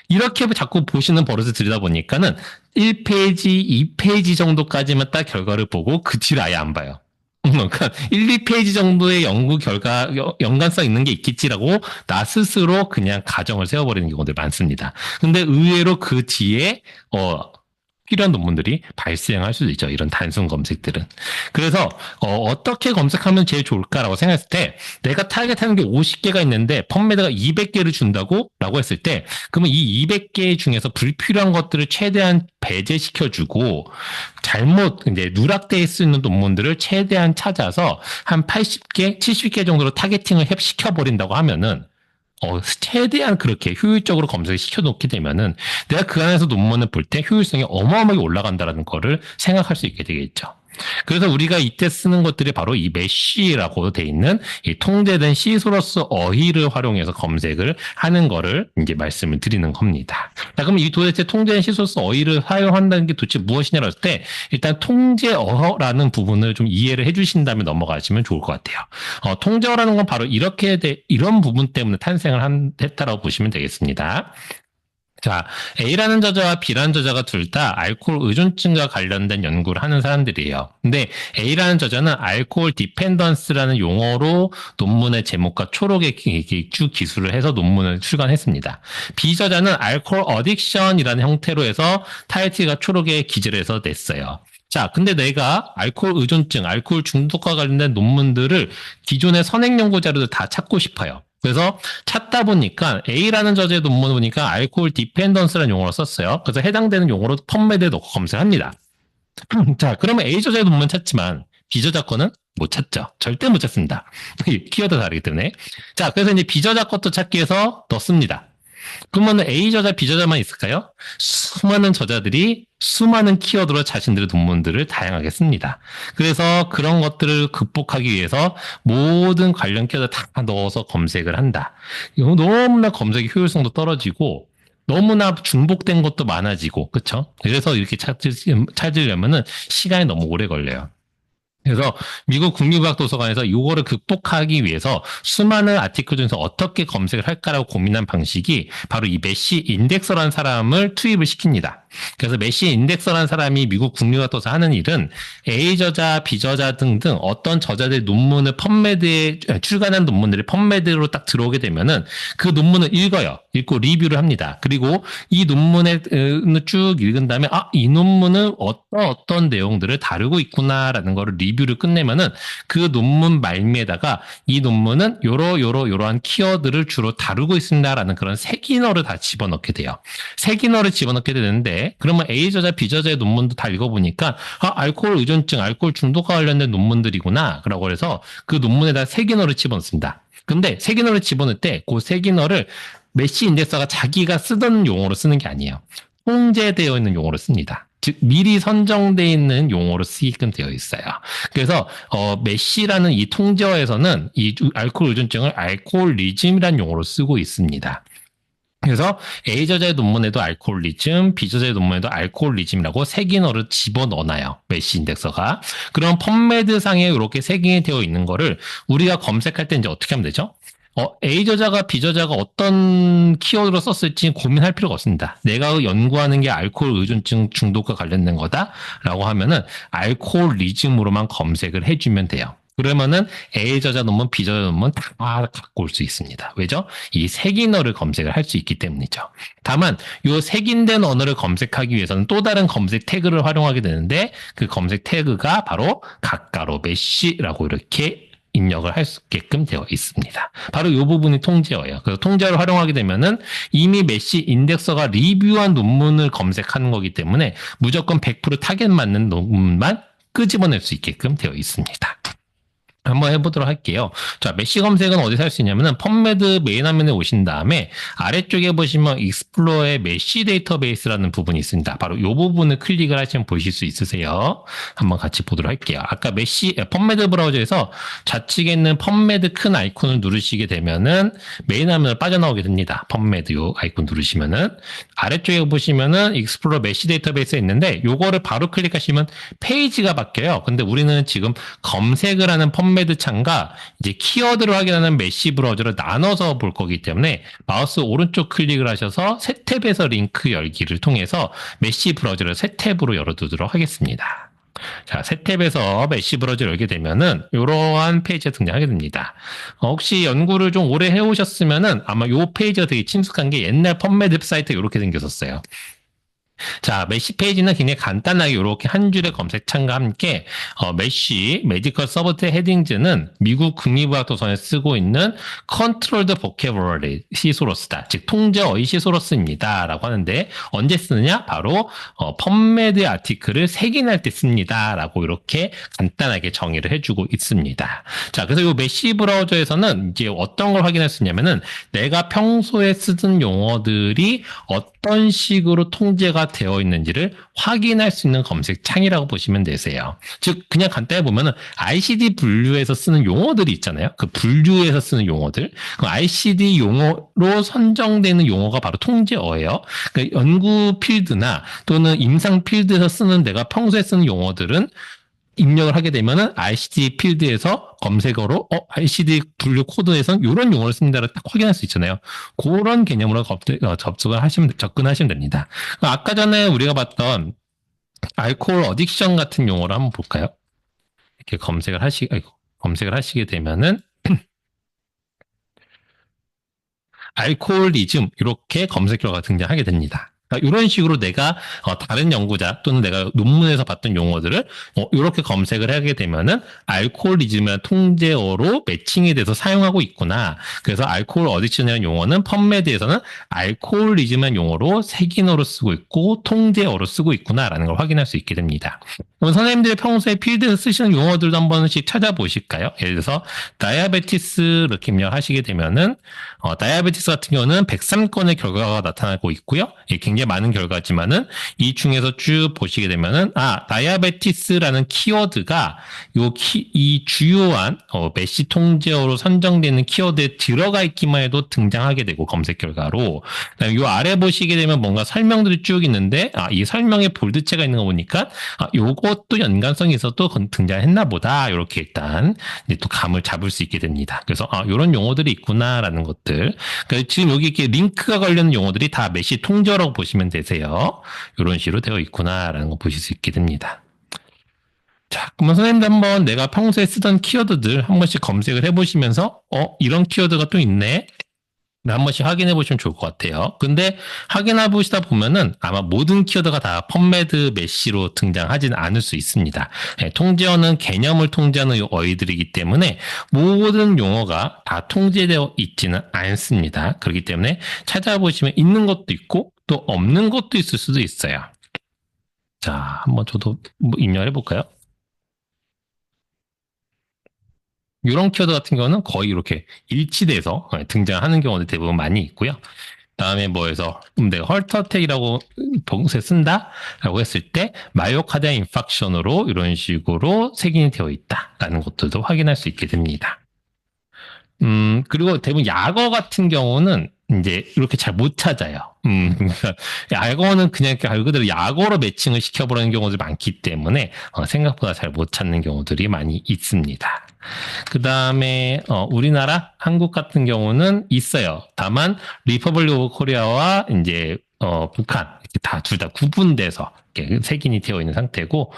이렇게 자꾸 보시는 버릇을 들이다 보니까는 1페이지, 2페이지 정도까지만 딱 결과를 보고 그 뒤를 아예 안 봐요. 그러니까 1, 2페이지 정도의 연구 결과 연관성 있는 게 있겠지라고 나 스스로 그냥 가정을 세워버리는 경우들 많습니다. 근데 의외로 그 뒤에 필요한 논문들이 발생할 수도 있죠. 이런 단순 검색들은. 그래서 어떻게 검색하면 제일 좋을까라고 생각했을 때 내가 타겟하는 게 50개가 있는데 펌메드가 200개를 준다고 라고 했을 때 그러면 이 200개 중에서 불필요한 것들을 최대한 배제시켜주고 잘못 이제 누락되어 있는 논문들을 최대한 찾아서 한 80개, 70개 정도로 타겟팅을 시켜버린다고 하면은 최대한 그렇게 효율적으로 검색을 시켜놓게 되면은 내가 그 안에서 논문을 볼 때 효율성이 어마어마하게 올라간다라는 거를 생각할 수 있게 되겠죠. 그래서 우리가 이때 쓰는 것들이 바로 이 메쉬라고 돼 있는 이 통제된 시소러스 어휘를 활용해서 검색을 하는 거를 이제 말씀을 드리는 겁니다. 자, 그럼 이 도대체 통제된 시소러스 어휘를 사용한다는 게 도대체 무엇이냐고 했을 때 일단 통제어라는 부분을 좀 이해를 해주신 다음에 넘어가시면 좋을 것 같아요. 통제어라는 건 바로 이런 부분 때문에 탄생을 했다라고 보시면 되겠습니다. 자, A라는 저자와 B라는 저자가 둘 다 알코올 의존증과 관련된 연구를 하는 사람들이에요. 근데 A라는 저자는 알코올 디펜던스라는 용어로 논문의 제목과 초록의 쭉 기술을 해서 논문을 출간했습니다. B 저자는 알코올 어딕션이라는 형태로 해서 타이틀과 초록의 기재를 해서 냈어요. 자, 근데 내가 알코올 의존증, 알코올 중독과 관련된 논문들을 기존의 선행 연구 자료들 다 찾고 싶어요. 그래서 찾다 보니까 A라는 저자의 논문을 보니까 알코올 디펜던스라는 용어를 썼어요. 그래서 해당되는 용어로 펌메드에 넣고 검색합니다. 자, 그러면 A 저자의 논문 찾지만 B 저자 거는 못 찾죠. 절대 못 찾습니다. 키워드 다르기 때문에. 자, 그래서 이제 B 저자 것도 찾기 위해서 넣습니다. 그러면 A 저자, B 저자만 있을까요? 수많은 저자들이 수많은 키워드로 자신들의 논문들을 다양하게 씁니다. 그래서 그런 것들을 극복하기 위해서 모든 관련 키워드 다 넣어서 검색을 한다. 너무나 검색의 효율성도 떨어지고 너무나 중복된 것도 많아지고, 그렇죠? 그래서 이렇게 찾으려면은 시간이 너무 오래 걸려요. 그래서 미국 국립과학도서관에서 이거를 극복하기 위해서 수많은 아티클 중에서 어떻게 검색을 할까라고 고민한 방식이 바로 이 메시 인덱서라는 사람을 투입을 시킵니다. 그래서 메시 인덱서라는 사람이 미국 국립과학도서 하는 일은 A 저자, B 저자 등등 어떤 저자들의 논문을 펌메드에 출간한 논문들이 펌메드로 딱 들어오게 되면은 그 논문을 읽어요. 읽고 리뷰를 합니다. 그리고 이 논문을 쭉 읽은 다음에 이 논문은 어떤 내용들을 다루고 있구나라는 거를 리뷰를 끝내면은 그 논문 말미에다가 이 논문은 요러한 키워드를 주로 다루고 있습니다라는 그런 색인어를 다 집어넣게 돼요. 색인어를 집어넣게 되는데 그러면 A 저자, B 저자의 논문도 다 읽어보니까 알코올 의존증, 알코올 중독과 관련된 논문들이구나 라고 해서 그 논문에다 색인어를 집어넣습니다. 근데 색인어를 집어넣을 때 그 색인어를 메시 인덱서가 자기가 쓰던 용어로 쓰는 게 아니에요. 통제되어 있는 용어로 씁니다. 즉 미리 선정되어 있는 용어로 쓰게끔 되어 있어요. 그래서 메시라는 이 통제어에서는 이 알코올 의존증을 알코올리즘이라는 용어로 쓰고 있습니다. 그래서 A 저자의 논문에도 알코올리즘, B 저자의 논문에도 알코올리즘이라고 색인어를 집어넣어놔요. 메시 인덱서가. 그럼 펌메드상에 이렇게 색인이 되어 있는 거를 우리가 검색할 때 이제 어떻게 하면 되죠? A 저자가 B 저자가 어떤 키워드로 썼을지 고민할 필요가 없습니다. 내가 연구하는 게 알코올 의존증 중독과 관련된 거다라고 하면은 알코올리즘으로만 검색을 해주면 돼요. 그러면은 A 저자 논문, B 저자 논문 다 갖고 올 수 있습니다. 왜죠? 이 색인어를 검색을 할 수 있기 때문이죠. 다만 이 색인된 언어를 검색하기 위해서는 또 다른 검색 태그를 활용하게 되는데 그 검색 태그가 바로 가까로 메시라고 이렇게 입력을 할 수 있게끔 되어 있습니다. 바로 이 부분이 통제어예요. 그래서 통제어를 활용하게 되면은 이미 메시 인덱서가 리뷰한 논문을 검색하는 거기 때문에 무조건 100% 타겟 맞는 논문만 끄집어낼 수 있게끔 되어 있습니다. 한번 해보도록 할게요. 자, 메시 검색은 어디서 할 수 있냐면은 펀메드 메인 화면에 오신 다음에 아래쪽에 보시면 익스플로어의 메시 데이터베이스라는 부분이 있습니다. 바로 이 부분을 클릭을 하시면 보실 수 있으세요. 한번 같이 보도록 할게요. 아까 펀메드 브라우저에서 좌측에 있는 펀메드 큰 아이콘을 누르시게 되면은 메인 화면을 빠져나오게 됩니다. 펀메드 요 아이콘 누르시면은 아래쪽에 보시면은 익스플로어 메시 데이터베이스가 있는데 요거를 바로 클릭하시면 페이지가 바뀌어요. 근데 우리는 지금 검색을 하는 펀메드 창과 이제 키워드를 확인하는 메시 브라우저를 나눠서 볼 거기 때문에 마우스 오른쪽 클릭을 하셔서 새 탭에서 링크 열기를 통해서 메시 브라우저를 새 탭으로 열어두도록 하겠습니다. 자, 새 탭에서 메시 브라우저를 열게 되면은 이러한 페이지가 등장하게 됩니다. 혹시 연구를 좀 오래 해오셨으면은 아마 이 페이지가 되게 친숙한 게 옛날 펀메드 사이트 이렇게 생겼었어요. 자, 메시 페이지는 굉장히 간단하게 이렇게 한 줄의 검색창과 함께 메시 메디컬 서브텍 헤딩즈는 미국 국립의학도서관에 쓰고 있는 컨트롤드 보캐버러리 시소로스다. 즉 통제 어휘 시소로스입니다. 라고 하는데 언제 쓰느냐? 바로 펀메드 아티클을 색인할 때 씁니다. 라고 이렇게 간단하게 정의를 해주고 있습니다. 자, 그래서 이 메시 브라우저에서는 이제 어떤 걸 확인할 수 있냐면은 내가 평소에 쓰던 용어들이 어떤 식으로 통제가 되어 있는지를 확인할 수 있는 검색 창이라고 보시면 되세요. 즉 그냥 간단히 보면은 ICD 분류에서 쓰는 용어들이 있잖아요. 그 분류에서 쓰는 용어들. 그 ICD 용어로 선정되는 용어가 바로 통제어예요. 그러니까 연구 필드나 또는 임상 필드에서 쓰는 내가 평소에 쓰는 용어들은 입력을 하게 되면은 ICD 필드에서 검색어로 ICD 분류 코드에선 이런 용어를 쓴다를 딱 확인할 수 있잖아요. 그런 개념으로 접근하시면 됩니다. 아까 전에 우리가 봤던 알코올 어딕션 같은 용어를 한번 볼까요? 이렇게 검색을 하시게 되면은 알코올리즘 이렇게 검색 결과가 등장하게 됩니다. 그러니까 이런 식으로 내가 다른 연구자 또는 내가 논문에서 봤던 용어들을 이렇게 검색을 하게 되면은 알코올리즘이라는 통제어로 매칭이 돼서 사용하고 있구나. 그래서 알코올 어딕션이라는 용어는 펀메드에서는 알코올리즘이라는 용어로 색인어로 쓰고 있고 통제어로 쓰고 있구나라는 걸 확인할 수 있게 됩니다. 그럼 선생님들이 평소에 필드에서 쓰시는 용어들도 한 번씩 찾아보실까요? 예를 들어서 다이아베티스 이렇게 입력하시게 되면은 다이아베티스 같은 경우는 103건의 결과가 나타나고 있고요. 굉장히 많은 결과지만은 이 중에서 쭉 보시게 되면은 다이아베티스라는 키워드가 이 주요한 메시 통제어로 선정되는 키워드에 들어가 있기만 해도 등장하게 되고 검색 결과로 그다음에 이 아래 보시게 되면 뭔가 설명들이 쭉 있는데 이 설명에 볼드체가 있는 거 보니까 요것도 연관성이 있어도 등장했나 보다 이렇게 일단 또 감을 잡을 수 있게 됩니다. 그래서 이런 용어들이 있구나라는 것들. 그러니까 지금 여기 이렇게 링크가 걸리는 용어들이 다 메시 통제어라고 보시면 되세요. 이런 식으로 되어 있구나라는 거 보실 수 있게 됩니다. 자, 그러면 선생님도 한번 내가 평소에 쓰던 키워드들 한 번씩 검색을 해보시면서 이런 키워드가 또 있네. 한 번씩 확인해 보시면 좋을 것 같아요. 근데 확인해 보시다 보면은 아마 모든 키워드가 다 펀메드 메시로 등장하지는 않을 수 있습니다. 통제어는 개념을 통제하는 어휘들이기 때문에 모든 용어가 다 통제되어 있지는 않습니다. 그렇기 때문에 찾아보시면 있는 것도 있고 또 없는 것도 있을 수도 있어요. 자, 한번 저도 입력해 볼까요? 이런 키워드 같은 경우는 거의 이렇게 일치돼서 등장하는 경우도 대부분 많이 있고요. 다음에 뭐해서 내가 헐터텍이라고 봉쇄 쓴다라고 했을 때 마이오카디아 인팍션으로 이런 식으로 색인이 되어 있다라는 것들도 확인할 수 있게 됩니다. 그리고 대부분 약어 같은 경우는 이제 이렇게 잘 못 찾아요. 약어는 그냥 말 그대로 약어로 매칭을 시켜버리는 경우들이 많기 때문에 생각보다 잘 못 찾는 경우들이 많이 있습니다. 그 다음에 우리나라 한국 같은 경우는 있어요. 다만 리퍼블릭 오브 코리아와 이제 북한 다 둘 다 구분돼서 색인이 되어 있는 상태고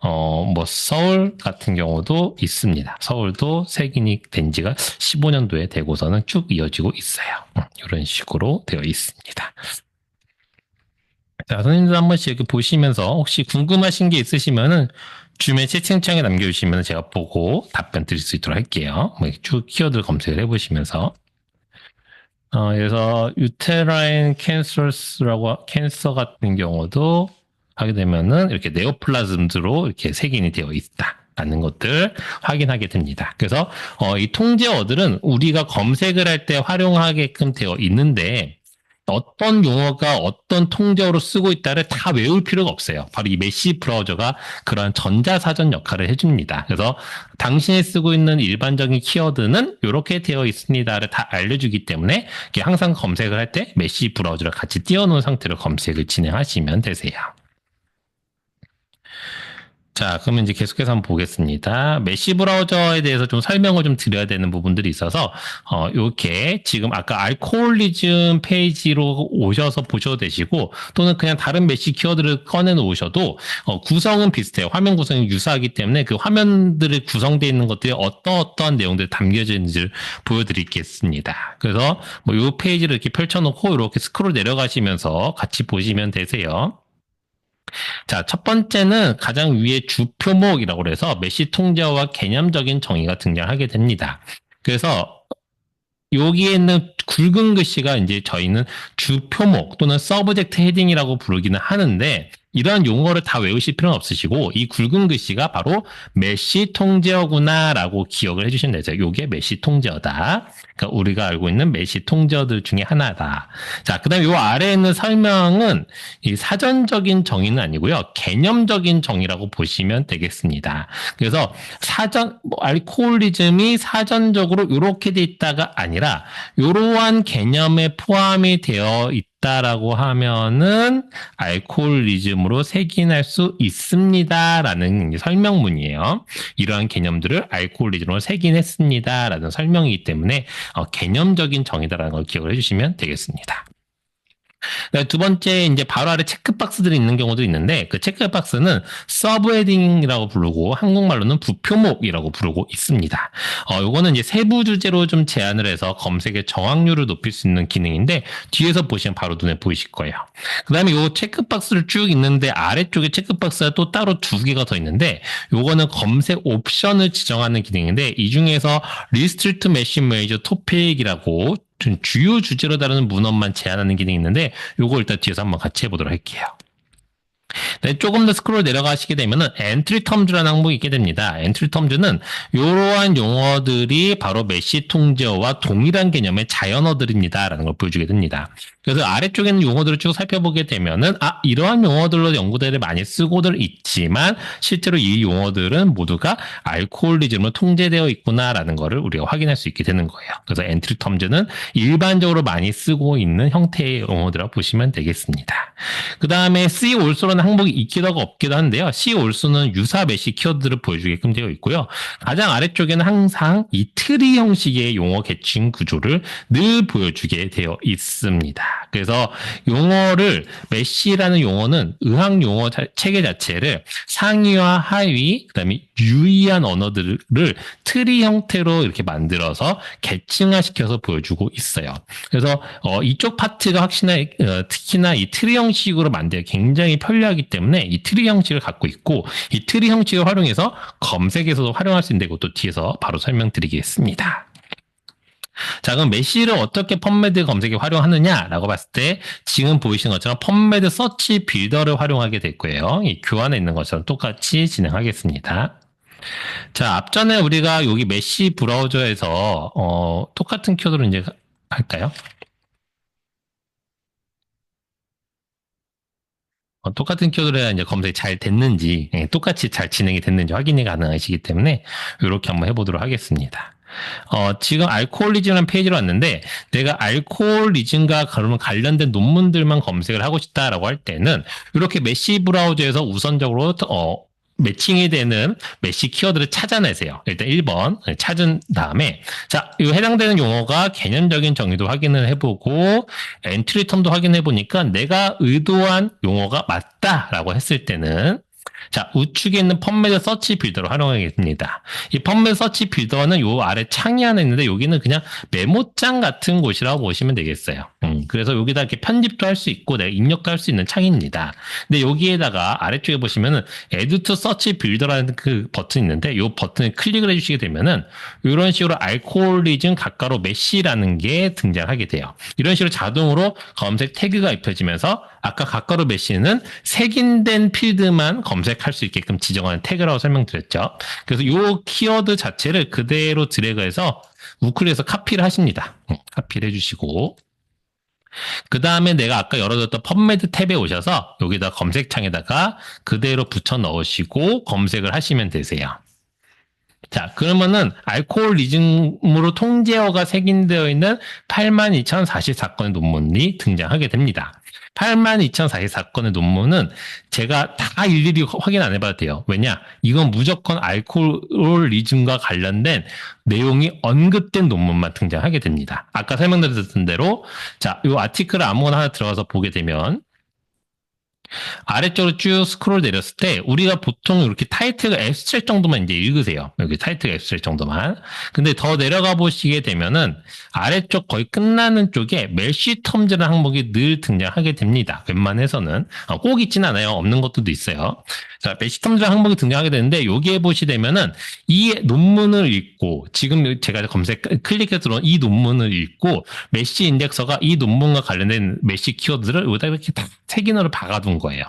뭐 서울 같은 경우도 있습니다. 서울도 색인이 된 지가 15년도에 되고서는 쭉 이어지고 있어요. 이런 식으로 되어 있습니다. 자, 선생님들 한 번씩 이렇게 보시면서 혹시 궁금하신 게 있으시면은 주변 채팅창에 남겨주시면 제가 보고 답변 드릴 수 있도록 할게요. 쭉 키워드 검색을 해보시면서 그래서 유테라인 캔서 같은 경우도 하게 되면은 이렇게 네오플라즘드로 이렇게 색인이 되어 있다. 라는 것들 확인하게 됩니다. 그래서 이 통제어들은 우리가 검색을 할 때 활용하게끔 되어 있는데 어떤 용어가 어떤 통제어로 쓰고 있다를 다 외울 필요가 없어요. 바로 이 메시 브라우저가 그러한 전자사전 역할을 해줍니다. 그래서 당신이 쓰고 있는 일반적인 키워드는 이렇게 되어 있습니다를 다 알려주기 때문에 항상 검색을 할 때 메시 브라우저를 같이 띄워놓은 상태로 검색을 진행하시면 되세요. 자, 그러면 이제 계속해서 한번 보겠습니다. 메시 브라우저에 대해서 좀 설명을 좀 드려야 되는 부분들이 있어서, 이렇게 지금 아까 알코올리즘 페이지로 오셔서 보셔도 되시고, 또는 그냥 다른 메시 키워드를 꺼내 놓으셔도, 구성은 비슷해요. 화면 구성이 유사하기 때문에 그 화면들이 구성되어 있는 것들이 어떠한 내용들이 담겨져 있는지를 보여드리겠습니다. 그래서 뭐 이 페이지를 이렇게 펼쳐놓고 이렇게 스크롤 내려가시면서 같이 보시면 되세요. 자, 첫 번째는 가장 위에 주표목이라고 해서 메시 통제어와 개념적인 정의가 등장하게 됩니다. 그래서 여기에 있는 굵은 글씨가 이제 저희는 주표목 또는 서브젝트 헤딩이라고 부르기는 하는데 이런 용어를 다 외우실 필요는 없으시고 이 굵은 글씨가 바로 메시 통제어구나라고 기억을 해주시면 되죠. 이게 메시 통제어다. 그러니까 우리가 알고 있는 메시 통제어들 중에 하나다. 자, 그다음에 이 아래에 있는 설명은 이 사전적인 정의는 아니고요. 개념적인 정의라고 보시면 되겠습니다. 그래서 알코올리즘이 사전적으로 이렇게 돼 있다가 아니라 이러한 개념에 포함이 되어 있다라고 하면은 알코올리즘으로 색인할 수 있습니다라는 설명문이에요. 이러한 개념들을 알코올리즘으로 색인했습니다라는 설명이기 때문에 개념적인 정의다라는 걸 기억을 해주시면 되겠습니다. 두 번째, 이제 바로 아래 체크박스들이 있는 경우도 있는데, 그 체크박스는 서브헤딩이라고 부르고, 한국말로는 부표목이라고 부르고 있습니다. 요거는 이제 세부 주제로 좀 제한을 해서 검색의 정확률을 높일 수 있는 기능인데, 뒤에서 보시면 바로 눈에 보이실 거예요. 그 다음에 요 체크박스를 쭉 있는데, 아래쪽에 체크박스가 또 따로 두 개가 더 있는데, 요거는 검색 옵션을 지정하는 기능인데, 이 중에서 리스트리트 메신 메이저 토픽이라고 주요 주제로 다루는 문헌만 제한하는 기능이 있는데 요거 일단 뒤에서 한번 같이 해보도록 할게요. 네, 조금 더 스크롤 내려가시게 되면은 엔트리 텀즈라는 항목이 있게 됩니다. 엔트리 텀즈는 이러한 용어들이 바로 메시 통제어와 동일한 개념의 자연어들입니다라는 걸 보여주게 됩니다. 그래서 아래쪽에는 용어들을 쭉 살펴보게 되면은 이러한 용어들로 연구대를 많이 쓰고들 있지만 실제로 이 용어들은 모두가 알코올리즘으로 통제되어 있구나라는 거를 우리가 확인할 수 있게 되는 거예요. 그래서 엔트리 텀즈는 일반적으로 많이 쓰고 있는 형태의 용어들이라고 보시면 되겠습니다. 그 다음에 C 올소라는 항목이 있기도 하고 없기도 한데요. C 올소는 유사 메시 키워드를 보여주게끔 되어 있고요. 가장 아래쪽에는 항상 이 트리 형식의 용어 계층 구조를 늘 보여주게 되어 있습니다. 그래서 용어를 메시라는 용어는 의학 용어 체계 자체를 상위와 하위, 그다음에 유의한 언어들을 트리 형태로 이렇게 만들어서 계층화시켜서 보여주고 있어요. 그래서 이쪽 파트가 특히나 이 트리 형식으로 만들기 굉장히 편리하기 때문에 이 트리 형식을 갖고 있고 이 트리 형식을 활용해서 검색에서도 활용할 수 있는데 이것도 뒤에서 바로 설명드리겠습니다. 자, 그럼 메시를 어떻게 펀메드 검색에 활용하느냐라고 봤을 때 지금 보이시는 것처럼 펀메드 서치 빌더를 활용하게 될 거예요. 이 교환에 있는 것처럼 똑같이 진행하겠습니다. 자, 앞전에 우리가 여기 메시 브라우저에서 똑같은 키워드로 이제 할까요? 똑같은 키워드로 해야 이제 검색이 잘 됐는지, 똑같이 잘 진행이 됐는지 확인이 가능하시기 때문에 이렇게 한번 해보도록 하겠습니다. 지금 알코올리즘이라는 페이지로 왔는데 내가 알코올리즘과 그러면 관련된 논문들만 검색을 하고 싶다라고 할 때는 이렇게 메시 브라우저에서 우선적으로 매칭이 되는 메시 키워드를 찾아내세요. 일단 1번 찾은 다음에 자, 이 해당되는 용어가 개념적인 정의도 확인을 해보고 엔트리 텀도 확인해 보니까 내가 의도한 용어가 맞다라고 했을 때는 자, 우측에 있는 펀메드 서치 빌더로 활용하겠습니다. 이 펀메드 서치 빌더는 요 아래 창이 하나 있는데 여기는 그냥 메모장 같은 곳이라고 보시면 되겠어요. 그래서 여기다 이렇게 편집도 할 수 있고 내가 입력도 할 수 있는 창입니다. 근데 여기에다가 아래쪽에 보시면은 Add to Search Builder라는 그 버튼이 있는데 이 버튼을 클릭을 해주시게 되면은 이런 식으로 알코올리즘 가까로 메시라는 게 등장하게 돼요. 이런 식으로 자동으로 검색 태그가 입혀지면서 아까 가까로 메시는 색인된 필드만 검색할 수 있게끔 지정하는 태그라고 설명드렸죠. 그래서 이 키워드 자체를 그대로 드래그해서 우클릭해서 카피를 하십니다. 카피를 해주시고 그 다음에 내가 아까 열어뒀던 펌매드 탭에 오셔서 여기다 검색창에다가 그대로 붙여 넣으시고 검색을 하시면 되세요. 자, 그러면은 알코올리즘으로 통제어가 색인되어 있는 82,044건의 논문이 등장하게 됩니다. 82,044건의 논문은 제가 다 일일이 확인 안 해봐도 돼요. 왜냐? 이건 무조건 알코올리즘과 관련된 내용이 언급된 논문만 등장하게 됩니다. 아까 설명드렸던 대로 자, 이 아티클을 아무거나 하나 들어가서 보게 되면 아래쪽으로 쭉 스크롤 내렸을 때 우리가 보통 이렇게 타이틀 앱스트랙 정도만 이제 읽으세요. 여기 타이틀 앱스트랙 정도만. 근데 더 내려가 보시게 되면은 아래쪽 거의 끝나는 쪽에 메시 텀즈라는 항목이 늘 등장하게 됩니다. 웬만해서는 꼭 있진 않아요. 없는 것도 있어요. 자, 메시 텀즈 항목이 등장하게 되는데 여기에 보시되면은 이 논문을 읽고 지금 제가 클릭해서 들어온 이 논문을 읽고 메시 인덱서가 이 논문과 관련된 메시 키워드를 여기다 이렇게 다 색인어를 박아둔 거예요.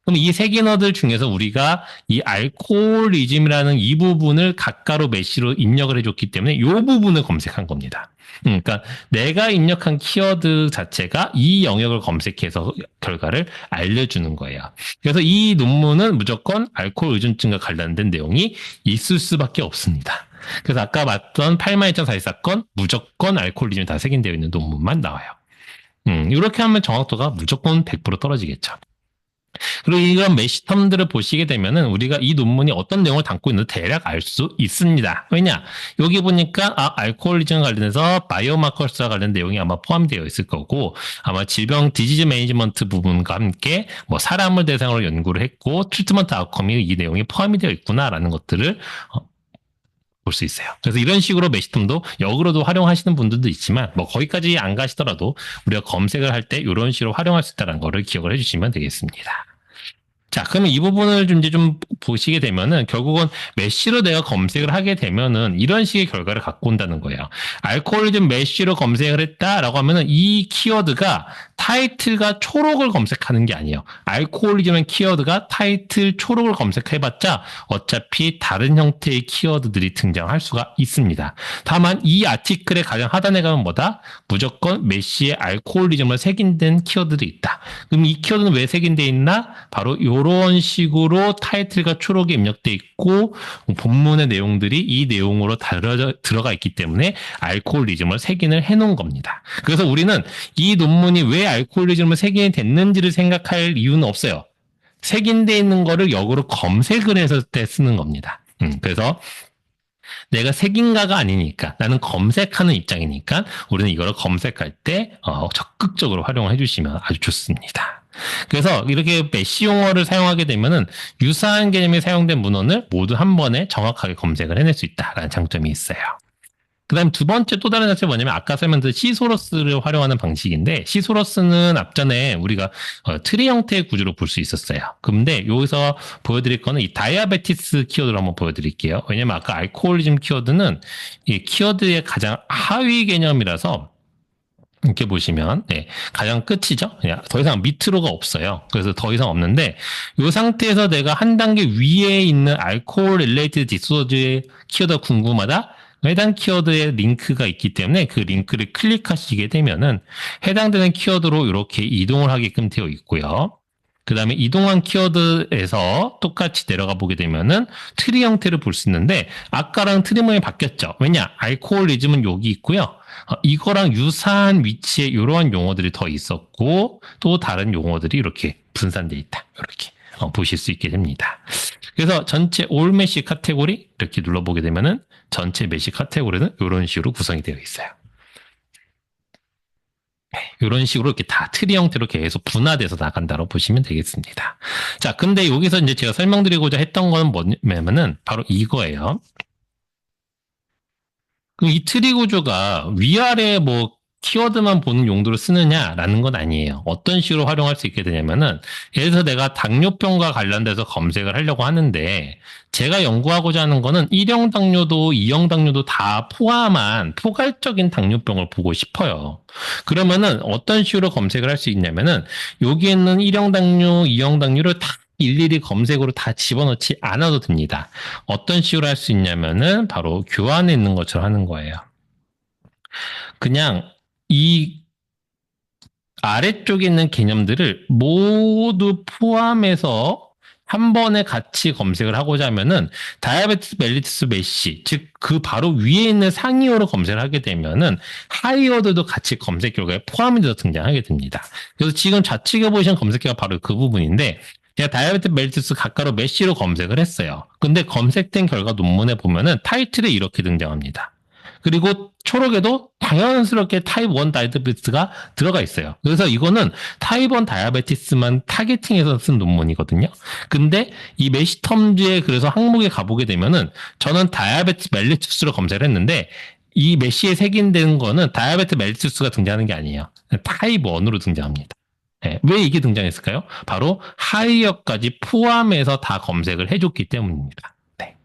그럼 이 색인어들 중에서 우리가 이 알코올리즘이라는 이 부분을 가까로 메시로 입력을 해줬기 때문에 이 부분을 검색한 겁니다. 그러니까 내가 입력한 키워드 자체가 이 영역을 검색해서 결과를 알려주는 거예요. 그래서 이 논문은 무조건 알코올 의존증과 관련된 내용이 있을 수밖에 없습니다. 그래서 아까 봤던 82,044건 무조건 알코올리즘이 다 색인되어 있는 논문만 나와요. 이렇게 하면 정확도가 무조건 100% 떨어지겠죠. 그리고 이런 메시텀들을 보시게 되면은 우리가 이 논문이 어떤 내용을 담고 있는지 대략 알 수 있습니다. 왜냐? 여기 보니까 알코올리즘과 관련해서 바이오마커스와 관련된 내용이 아마 포함되어 있을 거고 아마 질병 디지즈 매니지먼트 부분과 함께 뭐 사람을 대상으로 연구를 했고 트리트먼트 아웃컴이 이 내용이 포함이 되어 있구나라는 것들을 볼 수 있어요. 그래서 이런 식으로 메시텀도 역으로도 활용하시는 분들도 있지만 뭐 거기까지 안 가시더라도 우리가 검색을 할 때 이런 식으로 활용할 수 있다는 거를 기억을 해주시면 되겠습니다. 자, 그러면 이 부분을 좀 이제 좀 보시게 되면은 결국은 메쉬로 내가 검색을 하게 되면은 이런 식의 결과를 갖고 온다는 거예요. 알코올리즘 메쉬로 검색을 했다라고 하면은 이 키워드가 타이틀과 초록을 검색하는 게 아니에요. 알코올리즘의 키워드가 타이틀 초록을 검색해봤자 어차피 다른 형태의 키워드들이 등장할 수가 있습니다. 다만 이 아티클의 가장 하단에 가면 뭐다? 무조건 메쉬의 알코올리즘을 색인된 키워드들이 있다. 그럼 이 키워드는 왜 색인돼 있나? 바로 이런 식으로 타이틀과 초록이 입력돼 있고 본문의 내용들이 이 내용으로 들어가 있기 때문에 알코올리즘을 색인을 해놓은 겁니다. 그래서 우리는 이 논문이 왜 알코올리즘을 색인이 됐는지를 생각할 이유는 없어요. 색인돼 있는 거를 역으로 검색을 했을 때 쓰는 겁니다. 그래서 내가 색인가가 아니니까 나는 검색하는 입장이니까 우리는 이거를 검색할 때 적극적으로 활용을 해주시면 아주 좋습니다. 그래서 이렇게 메시 용어를 사용하게 되면은 유사한 개념이 사용된 문헌을 모두 한 번에 정확하게 검색을 해낼 수 있다라는 장점이 있어요. 그 다음 두 번째 또 다른 자체가 뭐냐면 아까 설명드린 시소러스를 활용하는 방식인데 시소러스는 앞전에 우리가 트리 형태의 구조로 볼 수 있었어요. 근데 여기서 보여드릴 거는 이 다이아베티스 키워드를 한번 보여드릴게요. 왜냐면 아까 알코올리즘 키워드는 이 키워드의 가장 하위 개념이라서 이렇게 보시면 가장 끝이죠. 그냥 더 이상 밑으로가 없어요. 그래서 더 이상 없는데 이 상태에서 내가 한 단계 위에 있는 알코올 릴레이티드 디소더의 키워드가 궁금하다. 해당 키워드에 링크가 있기 때문에 그 링크를 클릭하시게 되면은 해당되는 키워드로 이렇게 이동을 하게끔 되어 있고요. 그 다음에 이동한 키워드에서 똑같이 내려가 보게 되면은 트리 형태를 볼 수 있는데 아까랑 트리 모양이 바뀌었죠. 왜냐? 알코올리즘은 여기 있고요. 이거랑 유사한 위치에 이러한 용어들이 더 있었고 또 다른 용어들이 이렇게 분산되어 있다. 이렇게 보실 수 있게 됩니다. 그래서 전체 올 메시 카테고리 이렇게 눌러보게 되면은 전체 메시 카테고리는 이런 식으로 구성이 되어 있어요. 이런 식으로 이렇게 다 트리 형태로 계속 분화돼서 나간다고 보시면 되겠습니다. 자, 근데 여기서 이제 제가 설명드리고자 했던 거는 뭐냐면은 바로 이거예요. 이 트리 구조가 위아래 뭐 키워드만 보는 용도로 쓰느냐라는 건 아니에요. 어떤 식으로 활용할 수 있게 되냐면은, 예를 들어서 내가 당뇨병과 관련돼서 검색을 하려고 하는데, 제가 연구하고자 하는 거는 1형 당뇨도 2형 당뇨도 다 포함한 포괄적인 당뇨병을 보고 싶어요. 그러면은 어떤 식으로 검색을 할 수 있냐면은, 여기에 있는 1형 당뇨, 2형 당뇨를 다 일일이 검색으로 다 집어넣지 않아도 됩니다. 어떤 식으로 할 수 있냐면은 바로 교환에 있는 것처럼 하는 거예요. 그냥 이 아래쪽에 있는 개념들을 모두 포함해서 한 번에 같이 검색을 하고자 하면은 다이아베티스 멜리투스 메시, 즉 그 바로 위에 있는 상위어로 검색을 하게 되면은 하이어들도 같이 검색 결과에 포함이 돼서 등장하게 됩니다. 그래서 지금 좌측에 보시는 검색어가 바로 그 부분인데, 제가 다이아베티스 멜리투스 가까로 메시로 검색을 했어요. 근데 검색된 결과 논문에 보면은 타이틀에 이렇게 등장합니다. 그리고 초록에도 당연스럽게 타입 1 다이아베티스가 들어가 있어요. 그래서 이거는 타입 1 다이아베티스만 타겟팅해서 쓴 논문이거든요. 근데 이 메시텀즈에 그래서 항목에 가보게 되면은 저는 다이아베티스 멜리투스로 검색을 했는데, 이 메시에 색인되는 거는 다이아베티스 멜리투스가 등장하는 게 아니에요. 타입 1으로 등장합니다. 네, 왜 이게 등장했을까요? 바로 하이어까지 포함해서 다 검색을 해줬기 때문입니다. 네.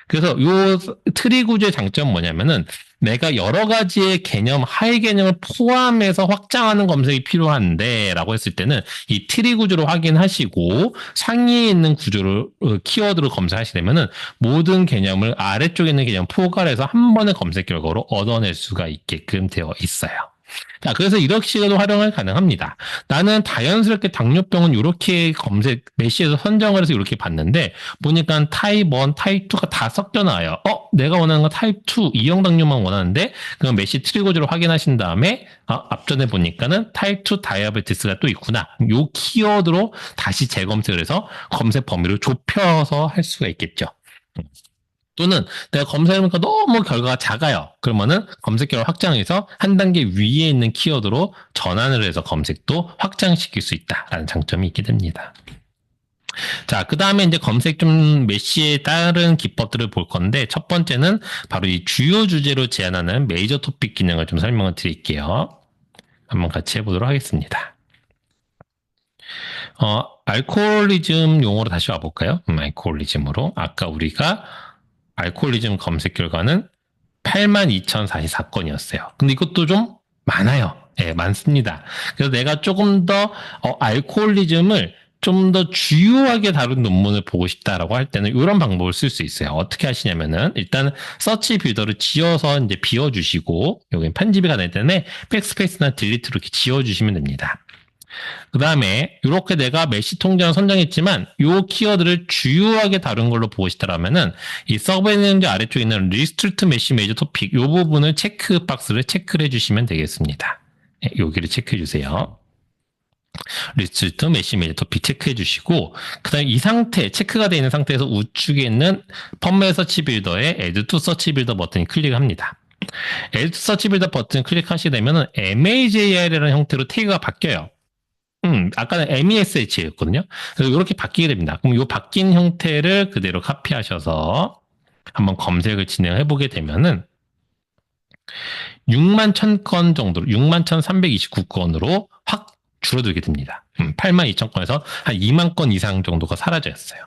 그래서 요 트리 구조의 장점은 뭐냐면은, 내가 여러 가지의 개념, 하위 개념을 포함해서 확장하는 검색이 필요한데 라고 했을 때는 이 트리 구조를 확인하시고 상위에 있는 구조를 키워드로 검색하시게 되면은 모든 개념을 아래쪽에 있는 개념 포괄해서 한 번의 검색 결과로 얻어낼 수가 있게끔 되어 있어요. 자, 그래서 이렇게 식으로 활용이 가능합니다. 나는 자연스럽게 당뇨병은 이렇게 검색, 메시에서 선정을 해서 이렇게 봤는데, 보니까 타입 1, 타입 2가 다 섞여 나와요. 내가 원하는 건 타입 2, 2형 당뇨만 원하는데, 그럼 메시 트리거즈를 확인하신 다음에, 앞전에 보니까는 타입 2 다이아베티스가 또 있구나. 요 키워드로 다시 재검색을 해서 검색 범위를 좁혀서 할 수가 있겠죠. 또는 내가 검색해보니까 너무 결과가 작아요. 그러면은 검색결을 확장해서 한 단계 위에 있는 키워드로 전환을 해서 검색도 확장시킬 수 있다라는 장점이 있게 됩니다. 자, 그 다음에 이제 검색 좀 메시의 다른 기법들을 볼 건데, 첫 번째는 바로 이 주요 주제로 제안하는 메이저 토픽 기능을 좀 설명을 드릴게요. 한번 같이 해보도록 하겠습니다. 알코올리즘 용어로 다시 와볼까요? 알코올리즘으로. 아까 우리가 알코올리즘 검색 결과는 82,044건이었어요. 근데 이것도 좀 많아요. 예, 많습니다. 그래서 내가 조금 더 알코올리즘을 좀 더 주요하게 다룬 논문을 보고 싶다라고 할 때는 이런 방법을 쓸 수 있어요. 어떻게 하시냐면은 일단 서치 빌더를 지어서 이제 비워주시고, 여기 편집이 가능할 때는 백스페이스나 딜리트로 이렇게 지워주시면 됩니다. 그 다음에 이렇게 내가 메시 통장을 선정했지만 이 키워드를 주요하게 다룬 걸로 보고 싶다라면은 이 서브헤딩 아래쪽에 있는 리스트리트 메시 메이저 토픽 이 부분을 체크 박스를 체크를 해주시면 되겠습니다. 네, 여기를 체크해 주세요. 리스트리트 메시 메이저 토픽 체크해 주시고, 그 다음에 이 상태 체크가 되어 있는 상태에서 우측에 있는 펌메 서치 빌더의 Add to 서치 빌더 버튼을 클릭합니다. Add to 서치 빌더 버튼 클릭하시게 되면은 MAJR이라는 형태로 태그가 바뀌어요. 아까는 MESH였거든요. 그래서 이렇게 바뀌게 됩니다. 그럼 이 바뀐 형태를 그대로 카피하셔서 한번 검색을 진행해 보게 되면은 6만 1000건 정도로, 6만 1329건으로 확 줄어들게 됩니다. 8만 2000건에서 한 2만 건 이상 정도가 사라졌어요.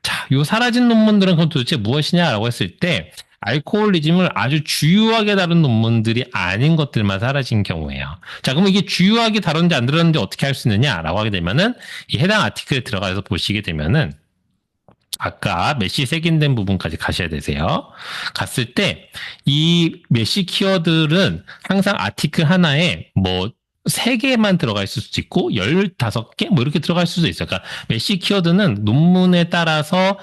자, 요 사라진 논문들은 그럼 도대체 무엇이냐라고 했을 때, 알코올리즘을 아주 주요하게 다룬 논문들이 아닌 것들만 사라진 경우예요. 자, 그럼 이게 주요하게 다뤘는지 안 다뤘는지 어떻게 할 수 있느냐라고 하게 되면은 이 해당 아티클에 들어가서 보시게 되면은 아까 메시 색인된 부분까지 가셔야 되세요. 갔을 때 이 메시 키워드는 항상 아티클 하나에 뭐 3개만 들어가 있을 수도 있고 15개 뭐 이렇게 들어갈 수도 있어요. 그러니까 메시 키워드는 논문에 따라서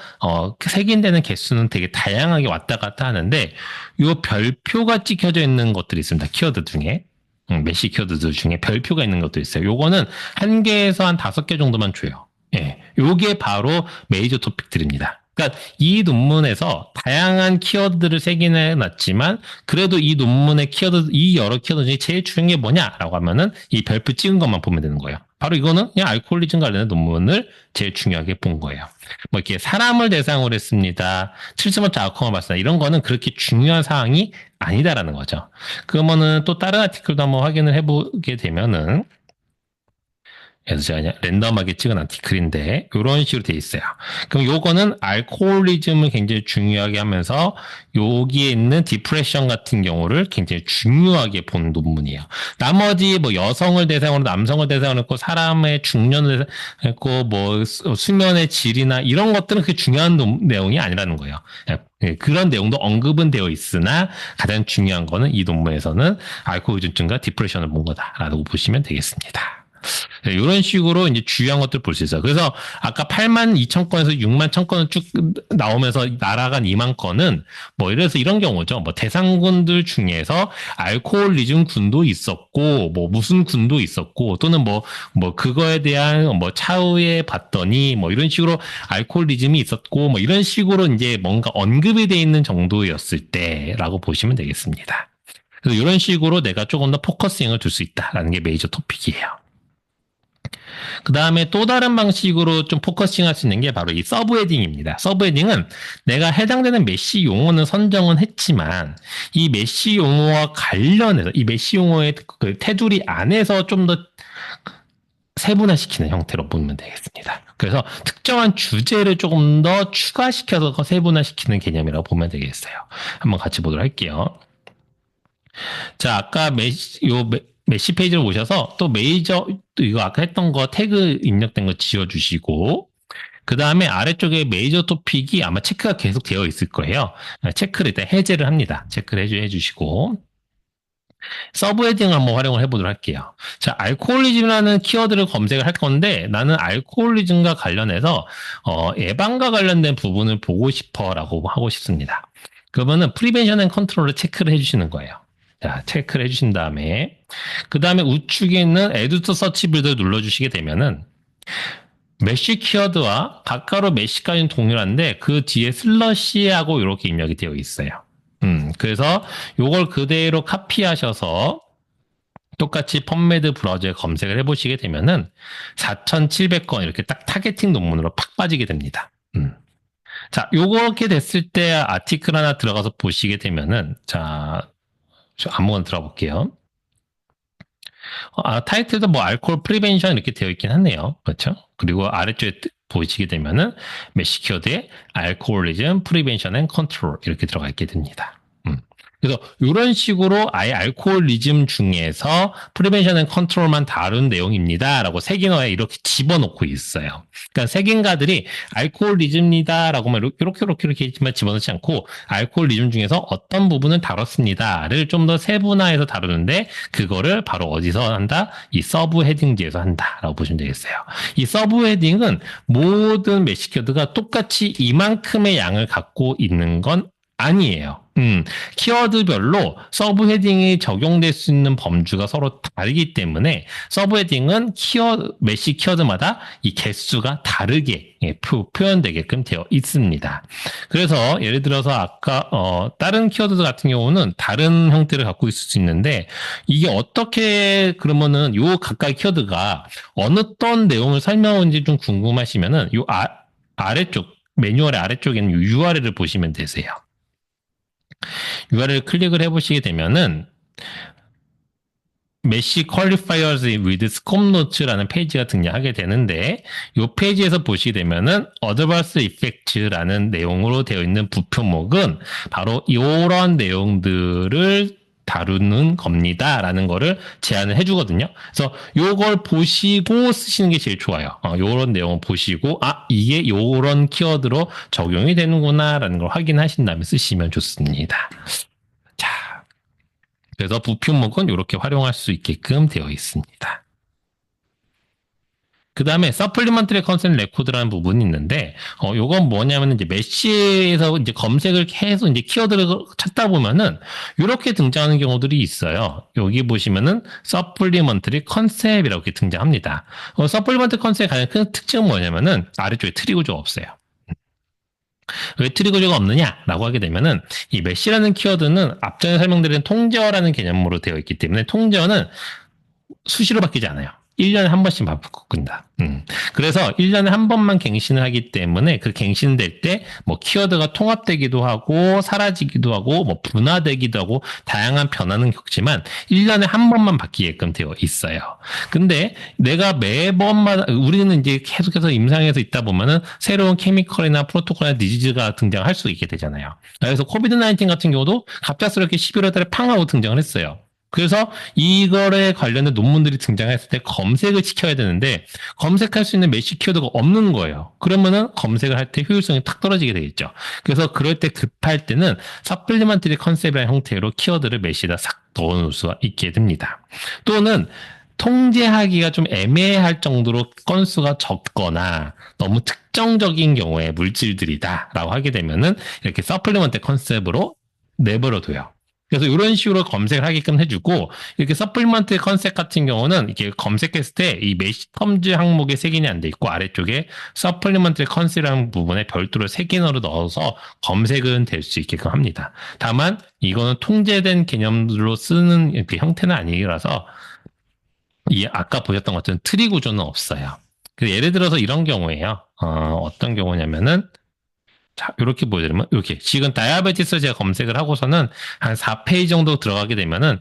색인되는 개수는 되게 다양하게 왔다 갔다 하는데, 이 별표가 찍혀져 있는 것들이 있습니다. 키워드 중에. 메시 키워드 중에 별표가 있는 것도 있어요. 요거는 1개에서 한 5개 정도만 줘요. 예. 요게 바로 메이저 토픽들입니다. 그러니까 이 논문에서 다양한 키워드를 새기는 놨지만 그래도 이 논문의 키워드, 이 여러 키워드 중에 제일 중요한 게 뭐냐라고 하면은 이 별표 찍은 것만 보면 되는 거예요. 바로 이거는 그냥 알코올리즘 관련된 논문을 제일 중요하게 본 거예요. 뭐 이렇게 사람을 대상으로 했습니다. 70번째 아웃컴을 봤습니다. 이런 거는 그렇게 중요한 사항이 아니다라는 거죠. 그러면은 또 다른 아티클도 한번 확인을 해보게 되면은 그래서 제가 그냥 랜덤하게 찍은 아티클인데 이런 식으로 돼 있어요. 그럼 요거는 알코올리즘을 굉장히 중요하게 하면서 여기에 있는 디프레션 같은 경우를 굉장히 중요하게 본 논문이에요. 나머지 뭐 여성을 대상으로 남성을 대상으로 했고 사람의 중년을 했고 뭐 수면의 질이나 이런 것들은 그렇게 중요한 내용이 아니라는 거예요. 그런 내용도 언급은 되어 있으나 가장 중요한 거는 이 논문에서는 알코올리즘과 디프레션을 본 거다라고 보시면 되겠습니다. 네, 이런 식으로 이제 주요한 것들 볼 수 있어요. 그래서 아까 8만 2천 건에서 6만 1천 건을 쭉 나오면서 날아간 2만 건은 뭐 이래서 이런 경우죠. 뭐 대상군들 중에서 알코올리즘 군도 있었고, 뭐 무슨 군도 있었고, 또는 뭐 그거에 대한 뭐 차후에 봤더니 뭐 이런 식으로 알코올리즘이 있었고, 뭐 이런 식으로 이제 뭔가 언급이 돼 있는 정도였을 때라고 보시면 되겠습니다. 그래서 이런 식으로 내가 조금 더 포커싱을 둘 수 있다라는 게 메이저 토픽이에요. 그 다음에 또 다른 방식으로 좀 포커싱 할 수 있는 게 바로 이 서브 헤딩입니다. 서브 헤딩은 내가 해당되는 메시 용어는 선정은 했지만 이 메시 용어와 관련해서 이 메시 용어의 그 테두리 안에서 좀 더 세분화시키는 형태로 보면 되겠습니다. 그래서 특정한 주제를 조금 더 추가시켜서 세분화시키는 개념이라고 보면 되겠어요. 한번 같이 보도록 할게요. 자, 아까 메시 페이지를 오셔서 또 메이저 이거 아까 했던 거 태그 입력된 거 지워주시고 그 다음에 아래쪽에 메이저 토픽이 아마 체크가 계속 되어 있을 거예요. 체크를 일단 해제를 합니다. 체크를 해주시고 서브 헤딩을 한번 활용을 해보도록 할게요. 자, 알코올리즘이라는 키워드를 검색을 할 건데 나는 알코올리즘과 관련해서 예방과 관련된 부분을 보고 싶어라고 하고 싶습니다. 그러면은 프리벤션 앤 컨트롤을 체크를 해주시는 거예요. 자, 체크를 해주신 다음에 그 다음에 우측에 있는 에디터 서치 빌드를 눌러주시게 되면은 메시 키워드와 가까로 메시까지는 동일한데 그 뒤에 슬러시하고 이렇게 입력이 되어 있어요. 그래서 요걸 그대로 카피하셔서 똑같이 펌메드 브라우저에 검색을 해보시게 되면은 4,700건 이렇게 딱 타겟팅 논문으로 팍 빠지게 됩니다. 자, 요렇게 됐을 때 아티클 하나 들어가서 보시게 되면은 자, 아무거나 들어볼게요. 타이틀도 뭐 알코올 프리벤션 이렇게 되어 있긴 하네요. 그렇죠? 그리고 아래쪽에 보시게 되면은 메시 키워드에 알코올리즘 프리벤션 앤 컨트롤 이렇게 들어가 있게 됩니다. 그래서 이런 식으로 아예 알코올리즘 중에서 프리벤션 앤 컨트롤만 다룬 내용입니다라고 색인어에 이렇게 집어넣고 있어요. 그러니까 색인가들이 알코올리즘이다라고만 이렇게 있지만 집어넣지 않고 알코올리즘 중에서 어떤 부분을 다뤘습니다를 좀 더 세분화해서 다루는데 그거를 바로 어디서 한다? 이 서브 헤딩지에서 한다라고 보시면 되겠어요. 이 서브 헤딩은 모든 메시키워드가 똑같이 이만큼의 양을 갖고 있는 건 아니에요. 키워드별로 서브 헤딩이 적용될 수 있는 범주가 서로 다르기 때문에 서브 헤딩은 메시 키워드마다 이 개수가 다르게 표현되게끔 되어 있습니다. 그래서 예를 들어서 아까 다른 키워드 같은 경우는 다른 형태를 갖고 있을 수 있는데 이게 어떻게 그러면은 요 각각의 키워드가 어떤 내용을 설명하는지 좀 궁금하시면은 요 아래쪽 매뉴얼의 아래쪽에 있는 URL을 보시면 되세요. URL 클릭을 해보시게 되면은 메시 퀄리파이어즈 with scope notes라는 페이지가 등장하게 되는데 이 페이지에서 보시게 되면은 adverse effects라는 내용으로 되어 있는 부표목은 바로 이런 내용들을 다루는 겁니다라는 거를 제안을 해주거든요. 그래서 요걸 보시고 쓰시는 게 제일 좋아요. 요런 내용을 보시고 이게 요런 키워드로 적용이 되는구나라는 걸 확인하신 다음에 쓰시면 좋습니다. 자, 그래서 부표목은 이렇게 활용할 수 있게끔 되어 있습니다. 그 다음에 서플리먼트리 컨센트 레코드라는 부분이 있는데, 요건 뭐냐면은 이제 메시에서 이제 검색을 해서 이제 키워드를 찾다 보면은 이렇게 등장하는 경우들이 있어요. 여기 보시면은 서플리먼트리 컨셉이라고 이렇게 등장합니다. 서플리먼트리 컨셉의 가장 큰 특징은 뭐냐면은 아래쪽에 트리 구조가 없어요. 왜 트리거즈가 없느냐라고 하게 되면은 이 메시라는 키워드는 앞전에 설명드린 통제어라는 개념으로 되어 있기 때문에 통제어는 수시로 바뀌지 않아요. 1년에 한 번씩 바꾼다. 그래서 1년에 한 번만 갱신을 하기 때문에 그 갱신될 때 뭐 키워드가 통합되기도 하고 사라지기도 하고 뭐 분화되기도 하고 다양한 변화는 겪지만 1년에 한 번만 바뀌게끔 되어 있어요. 근데 내가 매번마다 우리는 이제 계속해서 임상에서 있다 보면은 새로운 케미컬이나 프로토콜이나 디지즈가 등장할 수 있게 되잖아요. 그래서 코비드 19 같은 경우도 갑작스럽게 11월 달에 팡 하고 등장을 했어요. 그래서 이거에 관련된 논문들이 등장했을 때 검색을 시켜야 되는데 검색할 수 있는 메시 키워드가 없는 거예요. 그러면은 검색을 할 때 효율성이 탁 떨어지게 되겠죠. 그래서 그럴 때 급할 때는 서플리먼터리 컨셉이라는 형태로 키워드를 메시에다 싹 넣어놓을 수가 있게 됩니다. 또는 통제하기가 좀 애매할 정도로 건수가 적거나 너무 특정적인 경우에 물질들이다라고 하게 되면은 이렇게 서플리먼트 컨셉으로 내버려둬요. 그래서 이런 식으로 검색을 하게끔 해주고 이렇게 서플리먼트 컨셉 같은 경우는 이렇게 검색했을 때 이 메시 텀즈 항목에 색인이 안 돼 있고 아래쪽에 서플리먼트 컨셉이라는 부분에 별도로 색인어로 넣어서 검색은 될 수 있게끔 합니다. 다만 이거는 통제된 개념으로 쓰는 그 형태는 아니라서 이 아까 보셨던 것처럼 트리 구조는 없어요. 예를 들어서 이런 경우에요. 어떤 경우냐면은 자, 이렇게 보여드리면, 이렇게. 지금 다이아베티스 제가 검색을 하고서는 한 4페이지 정도 들어가게 되면은,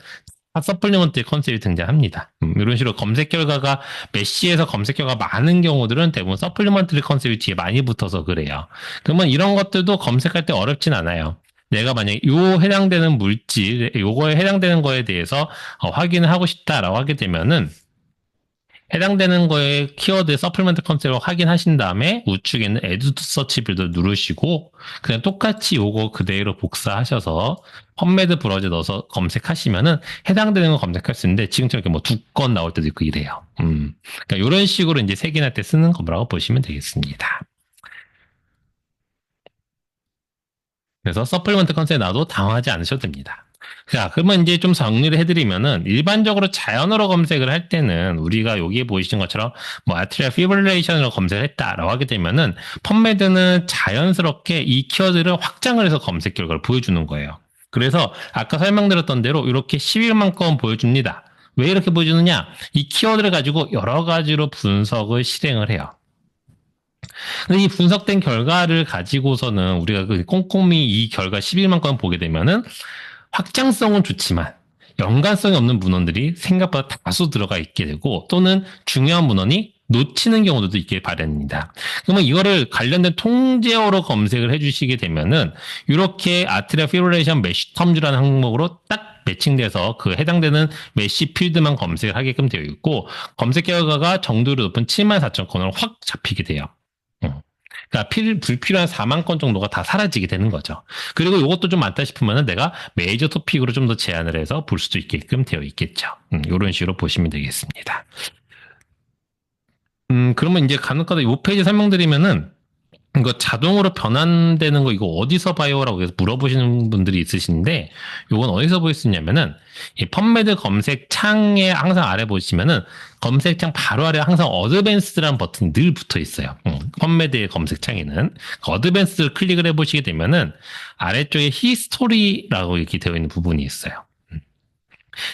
서플리먼트 컨셉이 등장합니다. 이런 식으로 검색 결과가, 메시에서 검색 결과가 많은 경우들은 대부분 서플리먼트 컨셉이 뒤에 많이 붙어서 그래요. 그러면 이런 것들도 검색할 때 어렵진 않아요. 내가 만약에 요 해당되는 물질, 요거에 해당되는 거에 대해서 확인을 하고 싶다라고 하게 되면은, 해당되는 거에 키워드 서플리먼트 컨셉을 확인하신 다음에 우측에 있는 Add to Search 빌드 누르시고 그냥 똑같이 요거 그대로 복사하셔서 펌메드 브라우저에 넣어서 검색하시면은 해당되는 거 검색할 수 있는데 지금처럼 이렇게 뭐 2건 나올 때도 있고 이래요. 그러니까 이런 식으로 이제 색인할 때 쓰는 거라고 보시면 되겠습니다. 그래서 서플리먼트 컨셉에 놔도 당황하지 않으셔도 됩니다. 자, 그러면 이제 좀 정리를 해드리면은 일반적으로 자연어로 검색을 할 때는 우리가 여기에 보이시는 것처럼 뭐 아트리아 피브릴레이션으로 검색을 했다라고 하게 되면은 펌메드는 자연스럽게 이 키워드를 확장을 해서 검색 결과를 보여주는 거예요. 그래서 아까 설명드렸던 대로 이렇게 11만 건 보여줍니다. 왜 이렇게 보여주느냐? 이 키워드를 가지고 여러 가지로 분석을 실행을 해요. 근데 이 분석된 결과를 가지고서는 우리가 그 꼼꼼히 이 결과 11만 건 보게 되면은 확장성은 좋지만 연관성이 없는 문헌들이 생각보다 다수 들어가 있게 되고 또는 중요한 문헌이 놓치는 경우도 있길 바랍니다. 그러면 이거를 관련된 통제어로 검색을 해주시게 되면은 이렇게 아트리아 피브릴레이션 메시 텀즈라는 항목으로 딱 매칭돼서 그 해당되는 메시 필드만 검색을 하게끔 되어 있고 검색 결과가 정도로 높은 74,000건으로 확 잡히게 돼요. 그러니까 불필요한 4만 건 정도가 다 사라지게 되는 거죠. 그리고 이것도 좀 많다 싶으면 내가 메이저 토픽으로 좀 더 제한을 해서 볼 수도 있게끔 되어 있겠죠. 이런 식으로 보시면 되겠습니다. 그러면 이제 간혹가다 이 페이지 설명드리면은 이거 자동으로 변환되는 거 이거 어디서 봐요? 라고 해서 물어보시는 분들이 있으신데 이건 어디서 볼 수 있냐면은 이 펌메드 검색 창에 항상 아래 보시면은 검색창 바로 아래 항상 어드밴스드라는 버튼이 늘 붙어 있어요. 펌메드의 검색창에는 그 어드밴스드를 클릭을 해보시게 되면은 아래쪽에 히스토리라고 이렇게 되어 있는 부분이 있어요.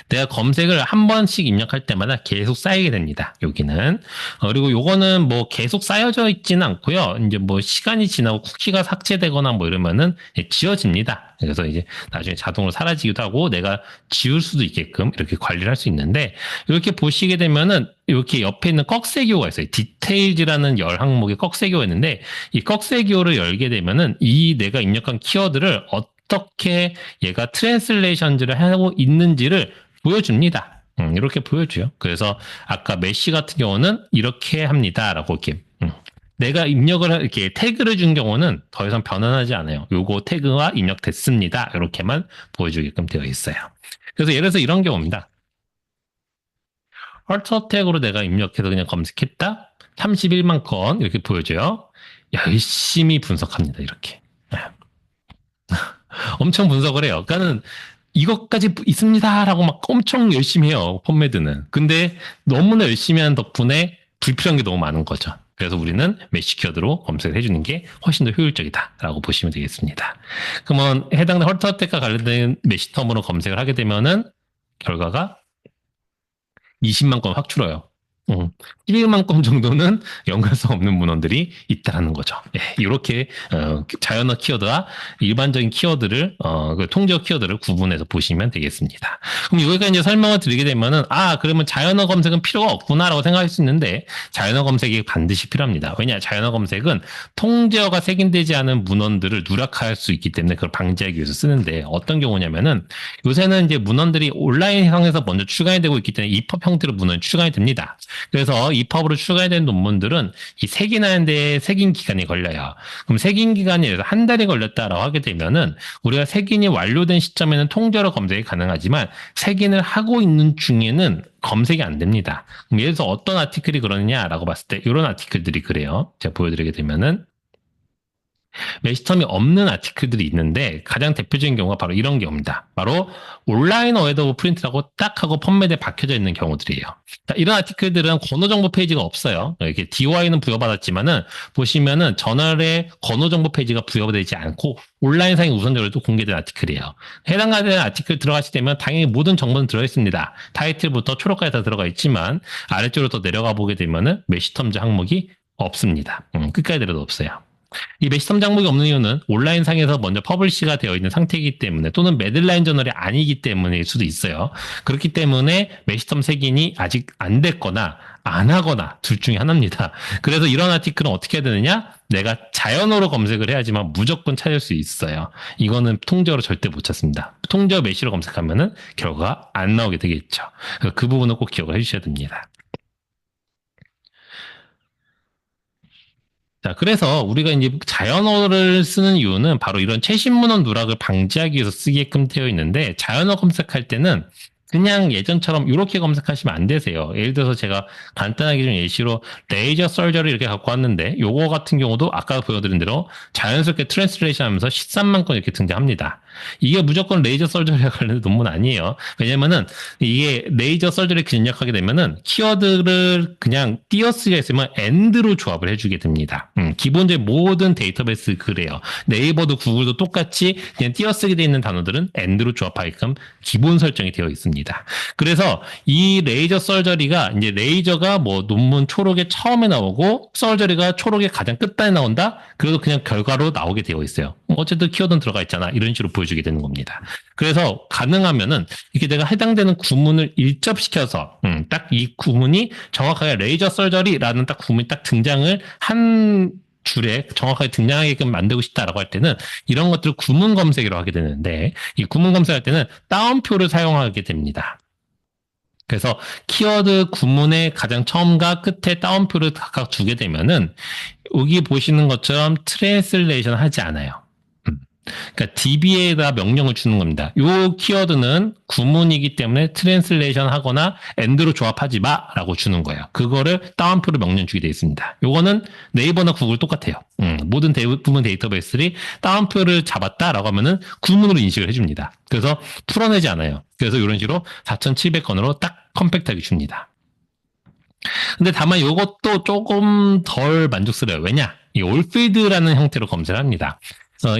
내가 검색을 한 번씩 입력할 때마다 계속 쌓이게 됩니다. 여기는. 그리고 요거는 뭐 계속 쌓여져 있지는 않고요. 이제 뭐 시간이 지나고 쿠키가 삭제되거나 뭐 이러면은 지워집니다. 그래서 이제 나중에 자동으로 사라지기도 하고 내가 지울 수도 있게끔 이렇게 관리를 할 수 있는데 이렇게 보시게 되면은 이렇게 옆에 있는 꺽쇠기호가 있어요. 디테일즈라는 열 항목의 꺽쇠기호가 있는데 이 꺽쇠기호를 열게 되면은 이 내가 입력한 키워드를 어떻게 얘가 트랜슬레이션즈를 하고 있는지를 보여줍니다. 이렇게 보여줘요. 그래서 아까 메시 같은 경우는 이렇게 합니다라고 이렇게 내가 입력을 이렇게 태그를 준 경우는 더 이상 변환하지 않아요. 요거 태그가 입력됐습니다. 이렇게만 보여주게끔 되어 있어요. 그래서 예를 들어서 이런 경우입니다. 헐터 태그로 내가 입력해서 그냥 검색했다. 31만 건 이렇게 보여줘요. 열심히 분석합니다. 이렇게. 엄청 분석을 해요. 그러니까는 이것까지 있습니다라고 막 엄청 열심히 해요. 펌메드는. 근데 너무나 열심히 한 덕분에 불필요한 게 너무 많은 거죠. 그래서 우리는 메쉬 키워드로 검색을 해주는 게 훨씬 더 효율적이다라고 보시면 되겠습니다. 그러면 해당 헐트어택과 관련된 메쉬 텀으로 검색을 하게 되면은 결과가 20만 건 확 줄어요. 11만 건 정도는 연관성 없는 문헌들이 있다는 거죠. 이렇게 자연어 키워드와 일반적인 키워드를 그 통제어 키워드를 구분해서 보시면 되겠습니다. 그럼 여기가 이제 설명을 드리게 되면은 그러면 자연어 검색은 필요가 없구나라고 생각할 수 있는데 자연어 검색이 반드시 필요합니다. 왜냐 자연어 검색은 통제어가 색인되지 않은 문헌들을 누락할 수 있기 때문에 그걸 방지하기 위해서 쓰는데 어떤 경우냐면은 요새는 이제 문헌들이 온라인상에서 먼저 출간이 되고 있기 때문에 EPUB 형태로 문헌이 출간이 됩니다. 그래서 EPUB으로 출간된 논문들은 이 색인하는데 색인 기간이 걸려요. 그럼 색인 기간이 한 달이 걸렸다라고 하게 되면은 우리가 색인이 완료된 시점에는 통제어로 검색이 가능하지만 색인을 하고 있는 중에는 검색이 안 됩니다. 그럼 예를 들어서 어떤 아티클이 그러느냐라고 봤을 때 이런 아티클들이 그래요. 제가 보여드리게 되면은 메시텀이 없는 아티클들이 있는데 가장 대표적인 경우가 바로 이런 경우입니다. 바로 온라인 어웨더 오브 프린트라고 딱 하고 펌맷에 박혀져 있는 경우들이에요. 자, 이런 아티클들은 권호 정보 페이지가 없어요. 이렇게 DOI는 부여받았지만은 보시면은 저널에 권호 정보 페이지가 부여되지 않고 온라인상의 우선적으로 공개된 아티클이에요. 해당되는 아티클 들어가시게 되면 당연히 모든 정보는 들어있습니다. 타이틀부터 초록까지 다 들어가 있지만 아래쪽으로 더 내려가 보게 되면은 메시텀즈 항목이 없습니다. 끝까지 내려도 없어요. 이 메시텀 장목이 없는 이유는 온라인상에서 먼저 퍼블리시가 되어 있는 상태이기 때문에 또는 매들라인 저널이 아니기 때문일 수도 있어요. 그렇기 때문에 메시텀 색인이 아직 안 됐거나 안 하거나 둘 중에 하나입니다. 그래서 이런 아티클은 어떻게 해야 되느냐? 내가 자연어로 검색을 해야지만 무조건 찾을 수 있어요. 이거는 통제어로 절대 못 찾습니다. 통제어 메시로 검색하면은 결과가 안 나오게 되겠죠. 그 부분은 꼭 기억을 해주셔야 됩니다. 자, 그래서 우리가 이제 자연어를 쓰는 이유는 바로 이런 최신 문헌 누락을 방지하기 위해서 쓰게끔 되어 있는데 자연어 검색할 때는 그냥 예전처럼 이렇게 검색하시면 안 되세요. 예를 들어서 제가 간단하게 좀 예시로 레이저 설저리 이렇게 갖고 왔는데 요거 같은 경우도 아까 보여드린 대로 자연스럽게 트랜스레이션 하면서 13만 건 이렇게 등장합니다. 이게 무조건 레이저 설저리와 관련된 논문 아니에요. 왜냐면은 이게 레이저 설저리 입력하게 되면은 키워드를 그냥 띄어쓰기가 있으면 AND로 조합을 해주게 됩니다. 기본적인 모든 데이터베이스 그래요. 네이버도 구글도 똑같이 그냥 띄어쓰기 되어 있는 단어들은 AND로 조합하게끔 기본 설정이 되어 있습니다. 그래서 이 레이저 설저리가 이제 레이저가 뭐 논문 초록에 처음에 나오고 설저리가 초록의 가장 끝단에 나온다? 그래도 그냥 결과로 나오게 되어 있어요. 어쨌든 키워드는 들어가 있잖아. 이런 식으로 보여주게 되는 겁니다. 그래서 가능하면은 이렇게 내가 해당되는 구문을 일접시켜서 딱 이 구문이 정확하게 레이저 설저리라는 딱 구문이 딱 등장을 한 줄에 정확하게 등장하게끔 만들고 싶다라고 할 때는 이런 것들을 구문 검색이라고 하게 되는데 이 구문 검색할 때는 따옴표를 사용하게 됩니다. 그래서 키워드 구문의 가장 처음과 끝에 따옴표를 각각 두게 되면은 여기 보시는 것처럼 트랜슬레이션 하지 않아요. 그러니까 DB에다 명령을 주는 겁니다. 요 키워드는 구문이기 때문에 트랜슬레이션 하거나 AND로 조합하지 마라고 주는 거예요. 그거를 따옴표로 명령 주게 되어 있습니다. 요거는 네이버나 구글 똑같아요. 모든 대부분 데이터베이스들이 따옴표를 잡았다라고 하면은 구문으로 인식을 해줍니다. 그래서 풀어내지 않아요. 그래서 이런 식으로 4,700건으로 딱 컴팩트하게 줍니다. 근데 다만 이것도 조금 덜 만족스러워요. 왜냐? 이 올필드라는 형태로 검색을 합니다.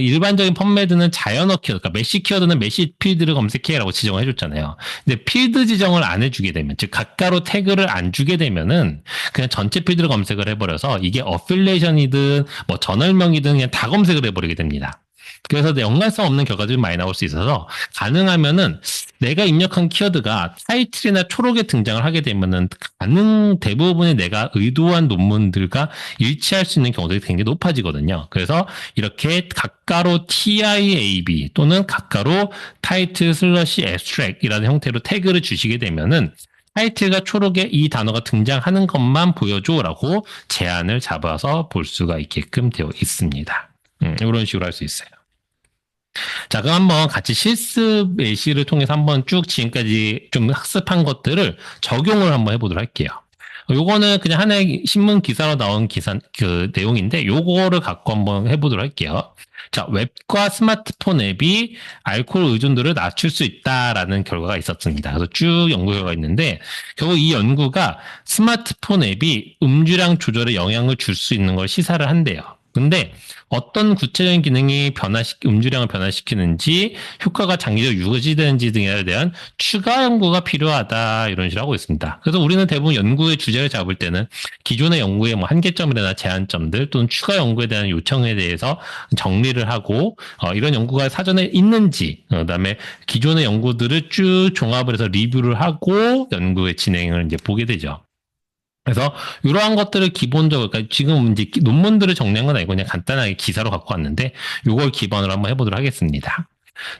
일반적인 펌매드는 자연어 키워드, 그러니까 메시 키워드는 메시 필드를 검색해라고 지정을 해줬잖아요. 근데 필드 지정을 안 해주게 되면, 즉 가가로 태그를 안 주게 되면은 그냥 전체 필드를 검색을 해버려서 이게 어필레이션이든 뭐 저널명이든 그냥 다 검색을 해버리게 됩니다. 그래서 연관성 없는 결과들이 많이 나올 수 있어서 가능하면은 내가 입력한 키워드가 타이틀이나 초록에 등장을 하게 되면은 대부분의 내가 의도한 논문들과 일치할 수 있는 경우들이 굉장히 높아지거든요. 그래서 이렇게 가가로 TIAB 또는 가가로 타이틀 슬러시 애스트랙이라는 형태로 태그를 주시게 되면은 타이틀과 초록에 이 단어가 등장하는 것만 보여줘라고 제한을 잡아서 볼 수가 있게끔 되어 있습니다. 이런 식으로 할 수 있어요. 자, 그럼 한번 같이 실습 예시를 통해서 한번 쭉 지금까지 좀 학습한 것들을 적용을 한번 해보도록 할게요. 요거는 그냥 하나의 신문 기사로 나온 그 내용인데 요거를 갖고 한번 해보도록 할게요. 자, 웹과 스마트폰 앱이 알코올 의존도를 낮출 수 있다라는 결과가 있었습니다. 그래서 쭉 연구 결과가 있는데 결국 이 연구가 스마트폰 앱이 음주량 조절에 영향을 줄 수 있는 걸 시사를 한대요. 근데 어떤 구체적인 기능이 음주량을 변화시키는지 효과가 장기적으로 유지되는지 등에 대한 추가 연구가 필요하다 이런 식으로 하고 있습니다. 그래서 우리는 대부분 연구의 주제를 잡을 때는 기존의 연구의 뭐 한계점이나 제한점들 또는 추가 연구에 대한 요청에 대해서 정리를 하고 이런 연구가 사전에 있는지 그다음에 기존의 연구들을 쭉 종합을 해서 리뷰를 하고 연구의 진행을 이제 보게 되죠. 그래서 이러한 것들을 기본적으로 그러니까 지금 이제 논문들을 정리한 건 아니고 그냥 간단하게 기사로 갖고 왔는데 이걸 기반으로 한번 해보도록 하겠습니다.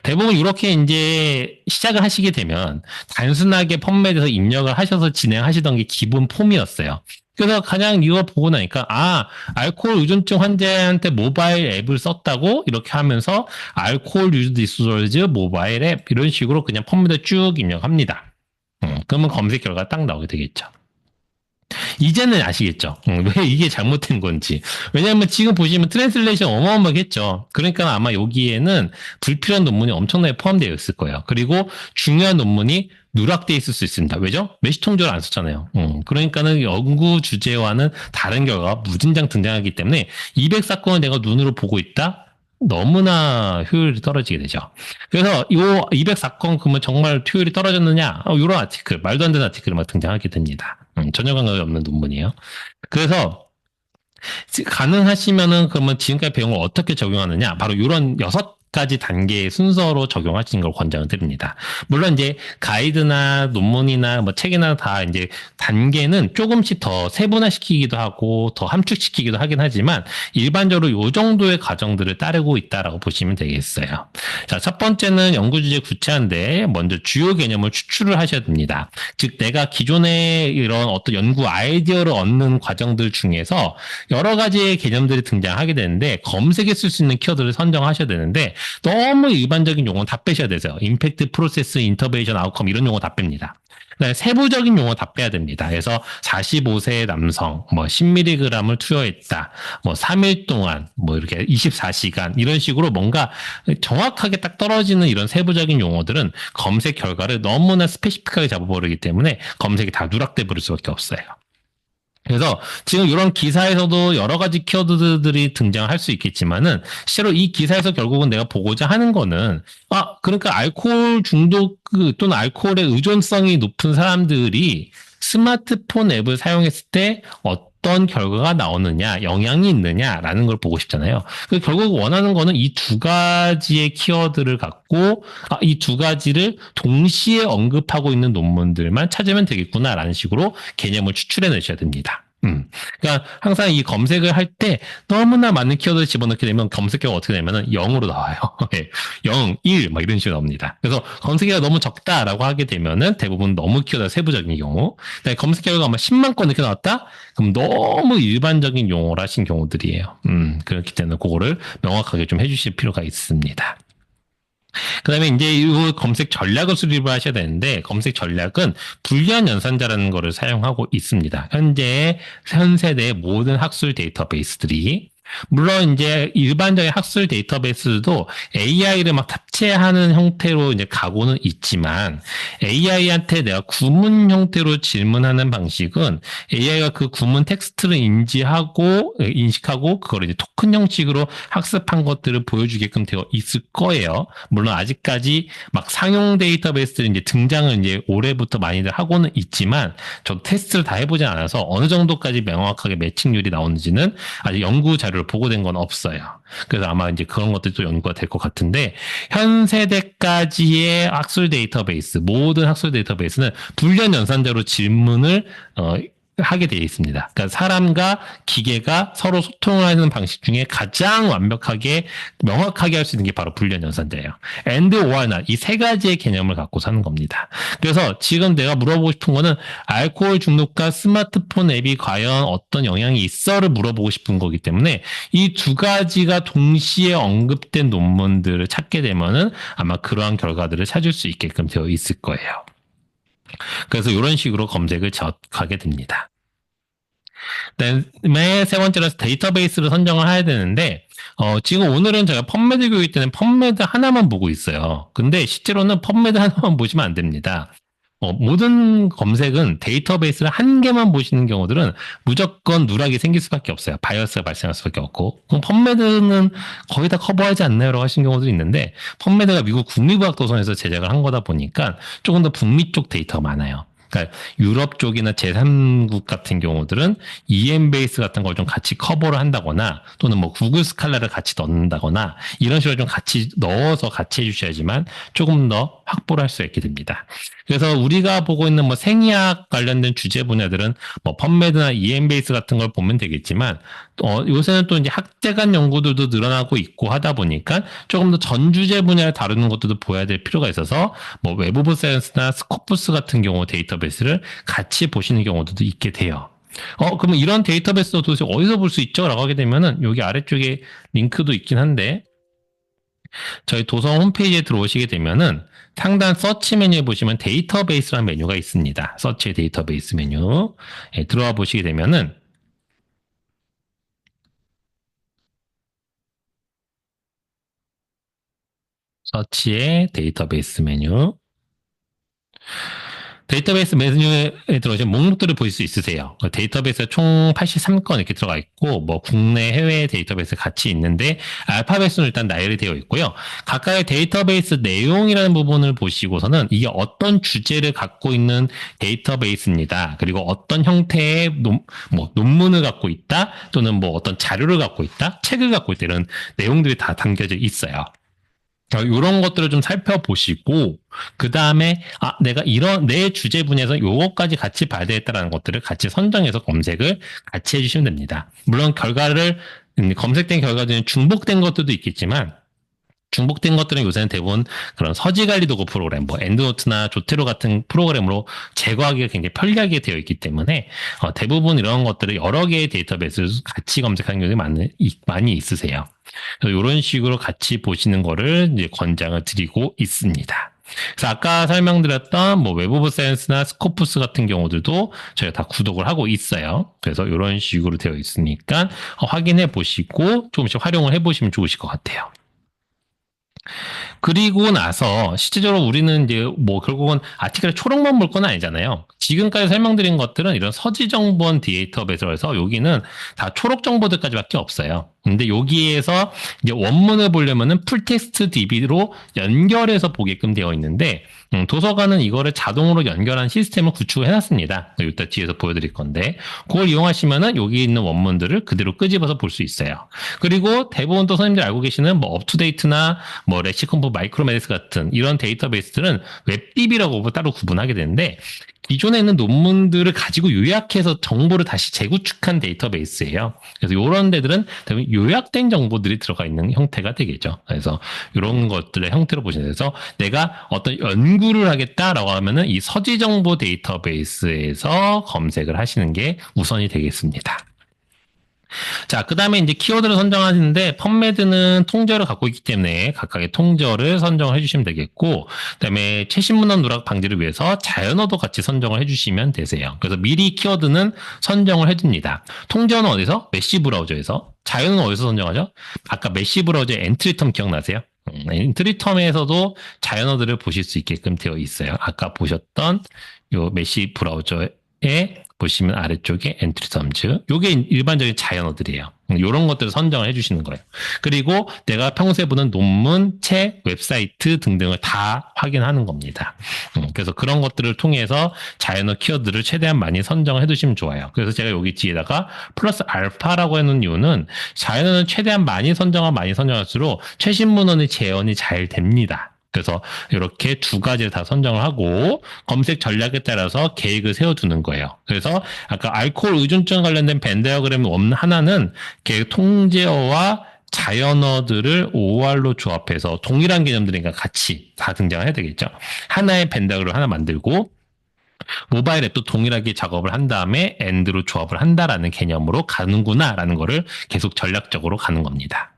대부분 이렇게 이제 시작을 하시게 되면 단순하게 펌메드에서 입력을 하셔서 진행하시던 게 기본 폼이었어요. 그래서 가장 이거 보고 나니까 알코올 의존증 환자한테 모바일 앱을 썼다고 이렇게 하면서 알코올 유즈 디스오더즈 모바일 앱 이런 식으로 그냥 펌메드 쭉 입력합니다. 그러면 검색 결과가 딱 나오게 되겠죠. 이제는 아시겠죠? 왜 이게 잘못된 건지. 왜냐하면 지금 보시면 트랜슬레이션 어마어마하겠죠. 그러니까 아마 여기에는 불필요한 논문이 엄청나게 포함되어 있을 거예요. 그리고 중요한 논문이 누락되어 있을 수 있습니다. 왜죠? 메시통조를 안 썼잖아요. 그러니까는 연구 주제와는 다른 결과가 무진장 등장하기 때문에 200사건을 내가 눈으로 보고 있다? 너무나 효율이 떨어지게 되죠. 그래서 이 204건 그러면 정말 효율이 떨어졌느냐? 이런 아티클, 말도 안 되는 아티클이 막 등장하게 됩니다. 전혀 관계가 없는 논문이에요. 그래서 가능하시면은 그러면 지금까지 배운 걸 어떻게 적용하느냐? 바로 이런 6가지 단계의 순서로 적용하시는 걸 권장을 드립니다. 물론 이제 가이드나 논문이나 뭐 책이나 다 이제 단계는 조금씩 더 세분화시키기도 하고 더 함축시키기도 하긴 하지만 일반적으로 이 정도의 과정들을 따르고 있다라고 보시면 되겠어요. 자, 첫 번째는 연구 주제 구체화인데 먼저 주요 개념을 추출을 하셔야 됩니다. 즉 내가 기존에 이런 어떤 연구 아이디어를 얻는 과정들 중에서 여러 가지의 개념들이 등장하게 되는데 검색에 쓸 수 있는 키워드를 선정하셔야 되는데 너무 일반적인 용어는 다 빼셔야 되세요. 임팩트, 프로세스, 인터베이션, 아웃컴 이런 용어 다 뺍니다. 세부적인 용어 다 빼야 됩니다. 그래서 45세 남성, 뭐 10mg을 투여했다, 뭐 3일 동안, 뭐 이렇게 24시간 이런 식으로 뭔가 정확하게 딱 떨어지는 이런 세부적인 용어들은 검색 결과를 너무나 스페시픽하게 잡아버리기 때문에 검색이 다 누락돼 버릴 수밖에 없어요. 그래서 지금 이런 기사에서도 여러 가지 키워드들이 등장할 수 있겠지만은 실제로 이 기사에서 결국은 내가 보고자 하는 거는 그러니까 알코올 중독 또는 알코올의 의존성이 높은 사람들이 스마트폰 앱을 사용했을 때 어떤 결과가 나오느냐, 영향이 있느냐라는 걸 보고 싶잖아요. 그래서 결국 원하는 거는 이 두 가지의 키워드를 갖고 이 두 가지를 동시에 언급하고 있는 논문들만 찾으면 되겠구나라는 식으로 개념을 추출해 내셔야 됩니다. 그러니까 항상 이 검색을 할 때 너무나 많은 키워드를 집어넣게 되면 검색어가 어떻게 되냐면은 0으로 나와요. 0, 1, 막 이런 식으로 나옵니다. 그래서 검색어가 너무 적다라고 하게 되면은 대부분 너무 키워드가 세부적인 경우. 검색어가 아마 10만 건 이렇게 나왔다? 그럼 너무 일반적인 용어를 하신 경우들이에요. 그렇기 때문에 그거를 명확하게 좀 해주실 필요가 있습니다. 그 다음에 이제 이 검색 전략을 수립을 하셔야 되는데 검색 전략은 불리한 연산자라는 거를 사용하고 있습니다. 현 세대의 모든 학술 데이터베이스들이 물론 이제 일반적인 학술 데이터베이스도 AI를 막 탑재하는 형태로 이제 가고는 있지만 AI한테 내가 구문 형태로 질문하는 방식은 AI가 그 구문 텍스트를 인식하고 그걸 이제 토큰 형식으로 학습한 것들을 보여주게끔 되어 있을 거예요. 물론 아직까지 막 상용 데이터베이스들이 이제 등장을 이제 올해부터 많이들 하고는 있지만 저도 테스트를 다 해보지 않아서 어느 정도까지 명확하게 매칭률이 나오는지는 아직 연구 자료 보고된 건 없어요. 그래서 아마 이제 그런 것들도 연구가 될 것 같은데 현 세대까지의 학술 데이터베이스 모든 학술 데이터베이스는 불리한 연산자로 질문을 하게 되어 있습니다. 그러니까 사람과 기계가 서로 소통을 하는 방식 중에 가장 완벽하게 명확하게 할 수 있는 게 바로 불리한 연산자예요. and or not 이 세 가지의 개념을 갖고 사는 겁니다. 그래서 지금 내가 물어보고 싶은 거는 알코올 중독과 스마트폰 앱이 과연 어떤 영향이 있어를 물어보고 싶은 거기 때문에 이 두 가지가 동시에 언급된 논문들을 찾게 되면은 아마 그러한 결과들을 찾을 수 있게끔 되어 있을 거예요. 그래서 이런 식으로 검색을 가게 됩니다. 그다음에 세 번째로 데이터베이스를 선정을 해야 되는데, 지금 오늘은 제가 펀메드 교육 때는 펀메드 하나만 보고 있어요. 근데 실제로는 펀메드 하나만 보시면 안 됩니다. 모든 검색은 데이터베이스를 한 개만 보시는 경우들은 무조건 누락이 생길 수밖에 없어요. 바이어스가 발생할 수밖에 없고. 그럼 펀메드는 거의 다 커버하지 않나요? 라고 하신 경우들이 있는데, 펀메드가 미국 국립과학도서관에서 제작을 한 거다 보니까 조금 더 북미 쪽 데이터가 많아요. 그러니까 유럽 쪽이나 제3국 같은 경우들은 EM 베이스 같은 걸 좀 같이 커버를 한다거나 또는 뭐 구글 스칼라를 같이 넣는다거나 이런 식으로 좀 같이 넣어서 같이 해주셔야지만 조금 더 확보를 할 수 있게 됩니다. 그래서 우리가 보고 있는 뭐 생의학 관련된 주제 분야들은 뭐 펀메드나 EM 베이스 같은 걸 보면 되겠지만 요새는 또 이제 학제간 연구들도 늘어나고 있고 하다 보니까 조금 더 전 주제 분야를 다루는 것들도 보여야 될 필요가 있어서 뭐 웹 오브 사이언스나 스코프스 같은 경우 데이터베이스를 같이 보시는 경우도 있게 돼요. 그러면 이런 데이터베이스도 도대체 어디서 볼 수 있죠? 라고 하게 되면은 여기 아래쪽에 링크도 있긴 한데 저희 도서 홈페이지에 들어오시게 되면은 상단 서치 메뉴에 보시면 데이터베이스라는 메뉴가 있습니다. 서치 데이터베이스 메뉴. 들어와 보시게 되면은 서치의 데이터베이스 메뉴. 데이터베이스 메뉴에 들어오시면 목록들을 보실 수 있으세요. 데이터베이스가 총 83건 이렇게 들어가 있고, 뭐 국내 해외 데이터베이스 같이 있는데 알파벳으로 일단 나열이 되어 있고요. 각각의 데이터베이스 내용이라는 부분을 보시고서는 이게 어떤 주제를 갖고 있는 데이터베이스입니다. 그리고 어떤 형태의 논문을 갖고 있다, 또는 뭐 어떤 자료를 갖고 있다, 책을 갖고 있다 이런 내용들이 다 담겨져 있어요. 이런 것들을 좀 살펴보시고 그 다음에 내가 이런 내 주제 분야에서 요것까지 같이 봐야 되겠다라는 것들을 같이 선정해서 검색을 같이 해주시면 됩니다. 물론 결과를 검색된 결과 중에 중복된 것들도 있겠지만 중복된 것들은 요새는 대부분 그런 서지관리 도구 프로그램, 뭐 엔드노트나 조테로 같은 프로그램으로 제거하기가 굉장히 편리하게 되어 있기 때문에 대부분 이런 것들을 여러 개의 데이터베이스를 같이 검색하는 경우가 많이 있으세요. 그래서 이런 식으로 같이 보시는 거를 이제 권장을 드리고 있습니다. 그래서 아까 설명드렸던 뭐 웹 오브 사이언스나 스코프스 같은 경우들도 저희가 다 구독을 하고 있어요. 그래서 이런 식으로 되어 있으니까 확인해 보시고 조금씩 활용을 해 보시면 좋으실 것 같아요. 그리고 나서 실제적으로 우리는 이제 뭐 결국은 아티클의 초록만 볼 건 아니잖아요. 지금까지 설명드린 것들은 이런 서지 정보원 데이터베이스에서 여기는 다 초록 정보들까지밖에 없어요. 근데 여기에서 이제 원문을 보려면은 풀텍스트 DB로 연결해서 보게끔 되어 있는데 도서관은 이거를 자동으로 연결한 시스템을 구축을 해놨습니다. 이따 뒤에서 보여드릴 건데 그걸 이용하시면은 여기 있는 원문들을 그대로 끄집어서 볼 수 있어요. 그리고 대부분 또 선생님들 알고 계시는 뭐 업투데이트나 뭐 레시컴프 마이크로메디스 같은 이런 데이터베이스들은 웹DB라고 따로 구분하게 되는데 기존에 있는 논문들을 가지고 요약해서 정보를 다시 재구축한 데이터베이스예요. 그래서 이런 데들은 대부분 요약된 정보들이 들어가 있는 형태가 되겠죠. 그래서 이런 것들의 형태로 보시면 돼서 내가 어떤 연구를 하겠다라고 하면은 이 서지 정보 데이터베이스에서 검색을 하시는 게 우선이 되겠습니다. 자, 그 다음에 이제 키워드를 선정하시는데, 펀메드는 통저를 갖고 있기 때문에 각각의 통저를 선정을 해주시면 되겠고, 그 다음에 최신 문헌 누락 방지를 위해서 자연어도 같이 선정을 해주시면 되세요. 그래서 미리 키워드는 선정을 해줍니다. 통저는 어디서? 메시 브라우저에서. 자연은 어디서 선정하죠? 아까 메시 브라우저의 엔트리텀 기억나세요? 엔트리텀에서도 자연어들을 보실 수 있게끔 되어 있어요. 아까 보셨던 요 메시 브라우저에 보시면 아래쪽에 엔트리텀즈 요게 일반적인 자연어들이에요. 이런 것들을 선정을 해주시는 거예요. 그리고 내가 평소에 보는 논문, 책, 웹사이트 등등을 다 확인하는 겁니다. 그래서 그런 것들을 통해서 자연어 키워드를 최대한 많이 선정을 해두시면 좋아요. 그래서 제가 여기 뒤에다가 플러스 알파라고 해놓은 이유는 자연어는 최대한 많이 선정할수록 최신 문헌의 재현이 잘 됩니다. 그래서 이렇게 두 가지를 다 선정을 하고 검색 전략에 따라서 계획을 세워두는 거예요. 그래서 아까 알코올 의존증 관련된 벤 다이어그램 하나는 계획 통제어와 자연어들을 OR로 조합해서 동일한 개념들이니까 같이 다 등장해야 되겠죠. 하나의 벤 다이어그램을 하나 만들고 모바일 앱도 동일하게 작업을 한 다음에 엔드로 조합을 한다라는 개념으로 가는구나라는 거를 계속 전략적으로 가는 겁니다.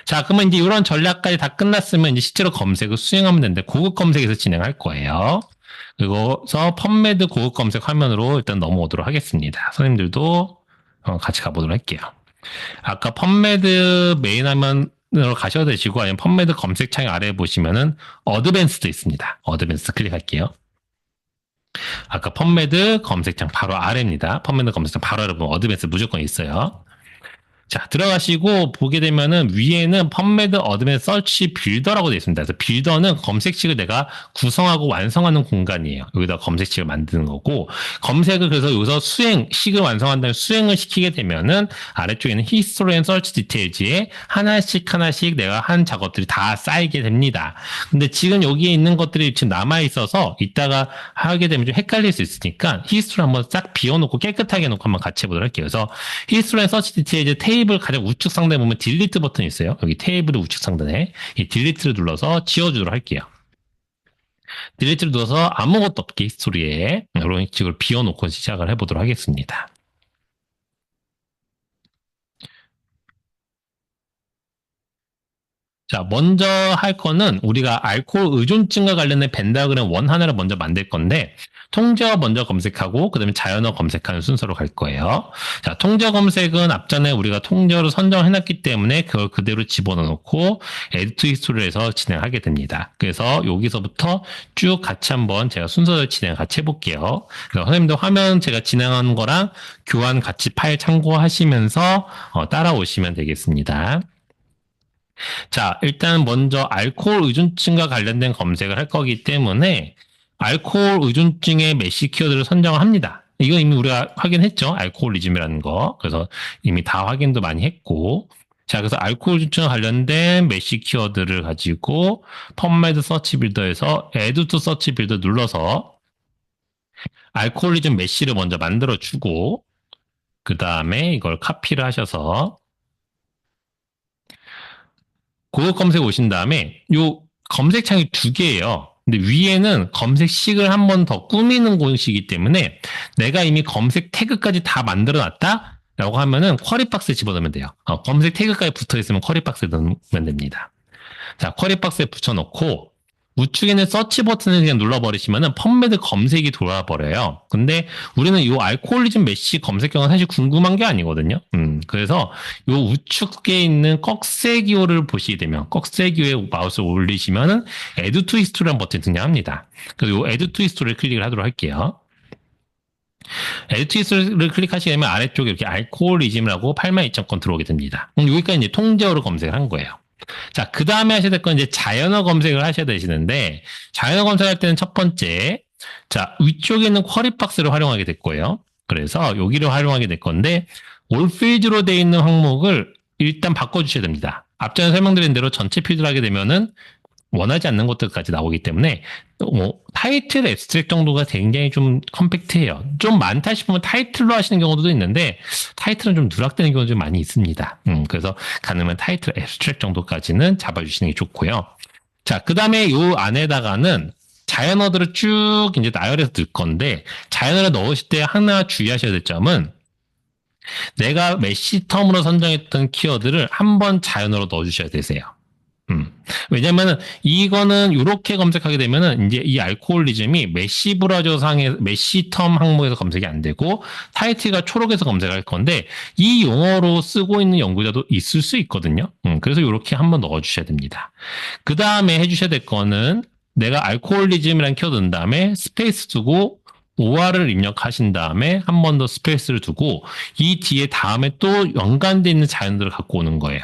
자, 그러면 이제 이런 전략까지 다 끝났으면 이제 실제로 검색을 수행하면 되는데 고급 검색에서 진행할 거예요. 그리고서 펀메드 고급 검색 화면으로 일단 넘어오도록 하겠습니다. 선생님들도 같이 가보도록 할게요. 아까 펀매드 메인 화면으로 가셔도 되시고 아니면 펀매드 검색창 아래에 보시면은 어드밴스도 있습니다. 어드밴스 클릭할게요. 아까 펀매드 검색창 바로 아래입니다. 펀매드 검색창 바로 아래 보면 어드밴스 무조건 있어요. 자, 들어가시고 보게 되면은 위에는 펀매드 어드밴스 서치 빌더라고 되어 있습니다. 그래서 빌더는 검색식을 내가 구성하고 완성하는 공간이에요. 여기다 검색식을 만드는 거고, 검색을 그래서 여기서 식을 완성한 다음에 수행을 시키게 되면은 아래쪽에는 히스토리 앤 서치 디테일즈에 하나씩 내가 한 작업들이 다 쌓이게 됩니다. 근데 지금 여기에 있는 것들이 지금 남아 있어서 이따가 하게 되면 좀 헷갈릴 수 있으니까 히스토리 한번 싹 비워놓고 깨끗하게 해놓고 한번 같이 해보도록 할게요. 그래서 히스토리 앤 서치 디테일즈 테이블 가장 우측 상단에 보면 딜리트 버튼이 있어요. 여기 테이블의 우측 상단에 이 딜리트를 눌러서 지워주도록 할게요. 딜리트를 눌러서 아무것도 없게 히스토리에 이런 식으로 비워놓고 시작을 해보도록 하겠습니다. 자, 먼저 할 거는 우리가 알코올 의존증과 관련된 벤다그램 원 하나를 먼저 만들 건데 통제어 먼저 검색하고 그다음에 자연어 검색하는 순서로 갈 거예요. 자, 통제어 검색은 앞전에 우리가 통제어를 선정해놨기 때문에 그걸 그대로 집어넣고 Add to History를 해서 진행하게 됩니다. 그래서 여기서부터 쭉 같이 한번 제가 순서를 진행 같이 해볼게요. 그래서 선생님들 화면 제가 진행하는 거랑 교환 같이 파일 참고하시면서 따라오시면 되겠습니다. 자, 일단 먼저 알코올 의존증과 관련된 검색을 할 거기 때문에 알코올 의존증의 메시 키워드를 선정합니다. 이거 이미 우리가 확인했죠. 알코올리즘이라는 거. 그래서 이미 다 확인도 많이 했고. 자, 그래서 알코올 의존증과 관련된 메시 키워드를 가지고 펀매드 서치 빌더에서 Add to 서치 빌더 눌러서 알코올리즘 메시를 먼저 만들어 주고 그 다음에 이걸 카피를 하셔서 고급 검색 오신 다음에 요 검색창이 두 개예요. 근데 위에는 검색식을 한 번 더 꾸미는 곳이기 때문에 내가 이미 검색 태그까지 다 만들어 놨다? 라고 하면은 쿼리박스에 집어넣으면 돼요. 검색 태그까지 붙어 있으면 쿼리박스에 넣으면 됩니다. 자, 쿼리박스에 붙여놓고 우측에는 서치 버튼을 그냥 눌러버리시면은 펀매드 검색이 돌아버려요. 근데 우리는 이 알코올리즘 메시 검색경은 사실 궁금한 게 아니거든요. 그래서 이 우측에 있는 꺽쇠기호를 보시게 되면 꺽쇠기호에 마우스를 올리시면은 Add to History라는 버튼이 등장합니다. 그래서 이 Add to History를 클릭을 하도록 할게요. Add to History를 클릭하시게 되면 아래쪽에 이렇게 알코올리즘이라고 82.건 들어오게 됩니다. 여기까지 이제 통제어로 검색을 한 거예요. 자, 그 다음에 하셔야 될 건 이제 자연어 검색을 하셔야 되시는데, 자연어 검색할 때는 첫 번째, 자, 위쪽에 있는 쿼리 박스를 활용하게 될 거예요. 그래서 여기를 활용하게 될 건데, 올필드로 되어 있는 항목을 일단 바꿔주셔야 됩니다. 앞전에 설명드린 대로 전체 필드를 하게 되면은 원하지 않는 것들까지 나오기 때문에 타이틀 앱스트랙 정도가 굉장히 좀 컴팩트해요. 좀 많다 싶으면 타이틀로 하시는 경우도 있는데 타이틀은 좀 누락되는 경우도 좀 많이 있습니다. 그래서 가능하면 타이틀 앱스트랙 정도까지는 잡아주시는 게 좋고요. 자, 그 다음에 요 안에다가는 자연어들을 쭉 이제 나열해서 넣을 건데 자연어를 넣으실 때 하나 주의하셔야 될 점은 내가 메시 텀으로 선정했던 키워드를 한번 자연어로 넣어주셔야 되세요. 왜냐면은 이거는 이렇게 검색하게 되면은 이제 이 알코올리즘이 메시 브라우저 상의 메시 텀 항목에서 검색이 안 되고 타이틀가 초록에서 검색할 건데 이 용어로 쓰고 있는 연구자도 있을 수 있거든요. 그래서 이렇게 한번 넣어주셔야 됩니다. 그 다음에 해주셔야 될 거는 내가 알코올리즘이라는 키워드 넣은 다음에 스페이스 두고 OR을 입력하신 다음에 한 번 더 스페이스를 두고 이 뒤에 다음에 또 연관되어 있는 자연들을 갖고 오는 거예요.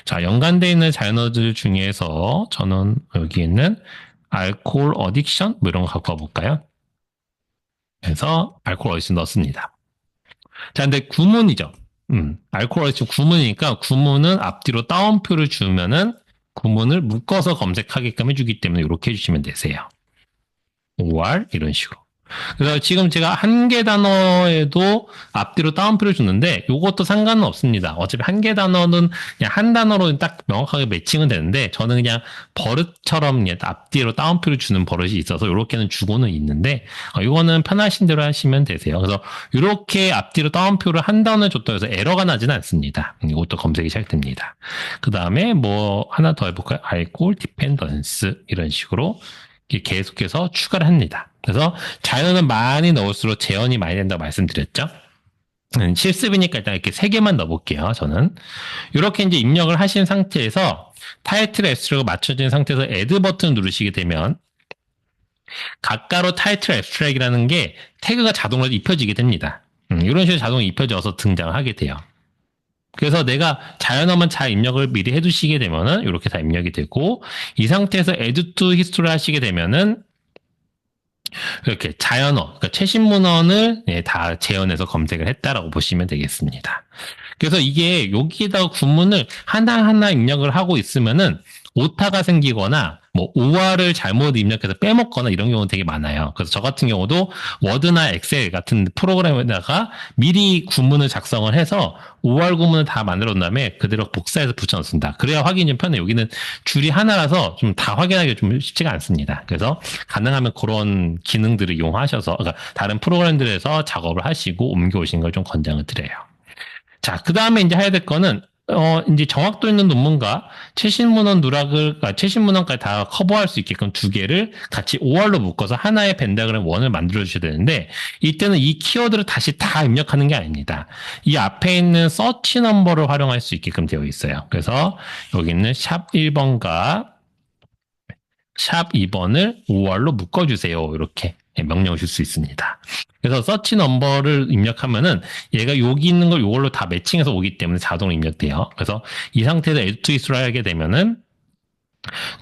자, 연관되어 있는 자연어들 중에서 저는 여기 있는 알코올 어딕션 뭐 이런 거 갖고 와볼까요? 그래서 알코올 어딕션 넣습니다. 자, 근데 구문이죠. 알코올 어딕션 구문이니까 구문은 앞뒤로 따옴표를 주면은 구문을 묶어서 검색하게끔 해주기 때문에 이렇게 해주시면 되세요. OR 이런 식으로. 그래서 지금 제가 한 개 단어에도 앞뒤로 따옴표를 주는데 이것도 상관은 없습니다. 어차피 한 개 단어는 그냥 한 단어로 딱 명확하게 매칭은 되는데 저는 그냥 버릇처럼 앞뒤로 따옴표를 주는 버릇이 있어서 이렇게는 주고는 있는데 이거는 편하신 대로 하시면 되세요. 그래서 이렇게 앞뒤로 따옴표를 한 단어에 줬다 해서 에러가 나지는 않습니다. 이것도 검색이 잘 됩니다. 그 다음에 뭐 하나 더 해볼까요? 알코올 디펜던스 이런 식으로 계속해서 추가를 합니다. 그래서 자연어는 많이 넣을수록 재현이 많이 된다고 말씀드렸죠. 실습이니까 일단 이렇게 세 개만 넣어볼게요. 저는 이렇게 이제 입력을 하신 상태에서 타이틀 S로 맞춰진 상태에서 Add 버튼 누르시게 되면 가까로 타이틀 앱스트랙이라는 게 태그가 자동으로 입혀지게 됩니다. 이런 식으로 자동으로 입혀져서 등장하게 돼요. 그래서 내가 자연어만 잘 입력을 미리 해두시게 되면은 이렇게 다 입력이 되고 이 상태에서 Add to History 하시게 되면은 이렇게 자연어, 그러니까 최신 문헌을 다 재현해서 검색을 했다라고 보시면 되겠습니다. 그래서 이게 여기에다가 구문을 하나하나 입력을 하고 있으면은 오타가 생기거나 뭐 OR을 잘못 입력해서 빼먹거나 이런 경우는 되게 많아요. 그래서 저 같은 경우도 워드나 엑셀 같은 프로그램에다가 미리 구문을 작성을 해서 OR 구문을 다 만들어 놓은 다음에 그대로 복사해서 붙여놓습니다. 그래야 확인이 좀 편해요. 여기는 줄이 하나라서 좀 다 확인하기 좀 쉽지가 않습니다. 그래서 가능하면 그런 기능들을 이용하셔서 그러니까 다른 프로그램들에서 작업을 하시고 옮겨오시는 걸 좀 권장을 드려요. 자, 그 다음에 이제 해야 될 거는 이제 정확도 있는 논문과 최신 문헌 누락을, 최신 문헌까지 다 커버할 수 있게끔 두 개를 같이 OR로 묶어서 하나의 벤다그램 원을 만들어 주셔야 되는데, 이때는 이 키워드를 다시 다 입력하는 게 아닙니다. 이 앞에 있는 서치 넘버를 활용할 수 있게끔 되어 있어요. 그래서 여기 있는 샵 1번과 샵 2번을 OR로 묶어주세요. 이렇게 명령을 줄 수 있습니다. 그래서 서치 넘버를 입력하면은 얘가 여기 있는 걸 이걸로 다 매칭해서 오기 때문에 자동으로 입력돼요. 그래서 이 상태에서 Add to History 하게 되면은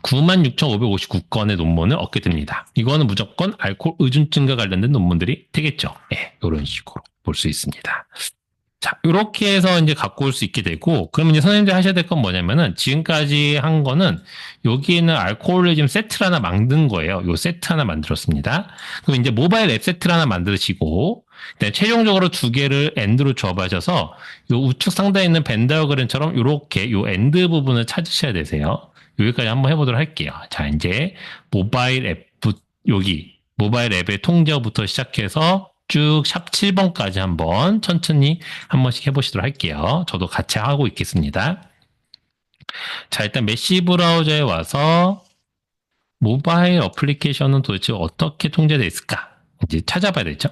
96,559건의 논문을 얻게 됩니다. 이거는 무조건 알코올 의존증과 관련된 논문들이 되겠죠. 예, 이런 식으로 볼 수 있습니다. 자, 이렇게 해서 이제 갖고 올 수 있게 되고, 그러면 이제 선생님들 하셔야 될 건 뭐냐면은, 지금까지 한 거는, 여기에는 알코올리즘 세트를 하나 만든 거예요. 요 세트 하나 만들었습니다. 그럼 이제 모바일 앱 세트를 하나 만드시고, 최종적으로 두 개를 엔드로 조합하셔서, 요 우측 상단에 있는 벤 다이어그램처럼 이렇게 요 엔드 부분을 찾으셔야 되세요. 여기까지 한번 해보도록 할게요. 자, 이제 모바일 앱, 여기, 모바일 앱의 통제어부터 시작해서, 쭉 샵 7번까지 한번 천천히 한 번씩 해보시도록 할게요. 저도 같이 하고 있겠습니다. 자, 일단 메시 브라우저에 와서 모바일 어플리케이션은 도대체 어떻게 통제되어 있을까? 이제 찾아봐야 되죠.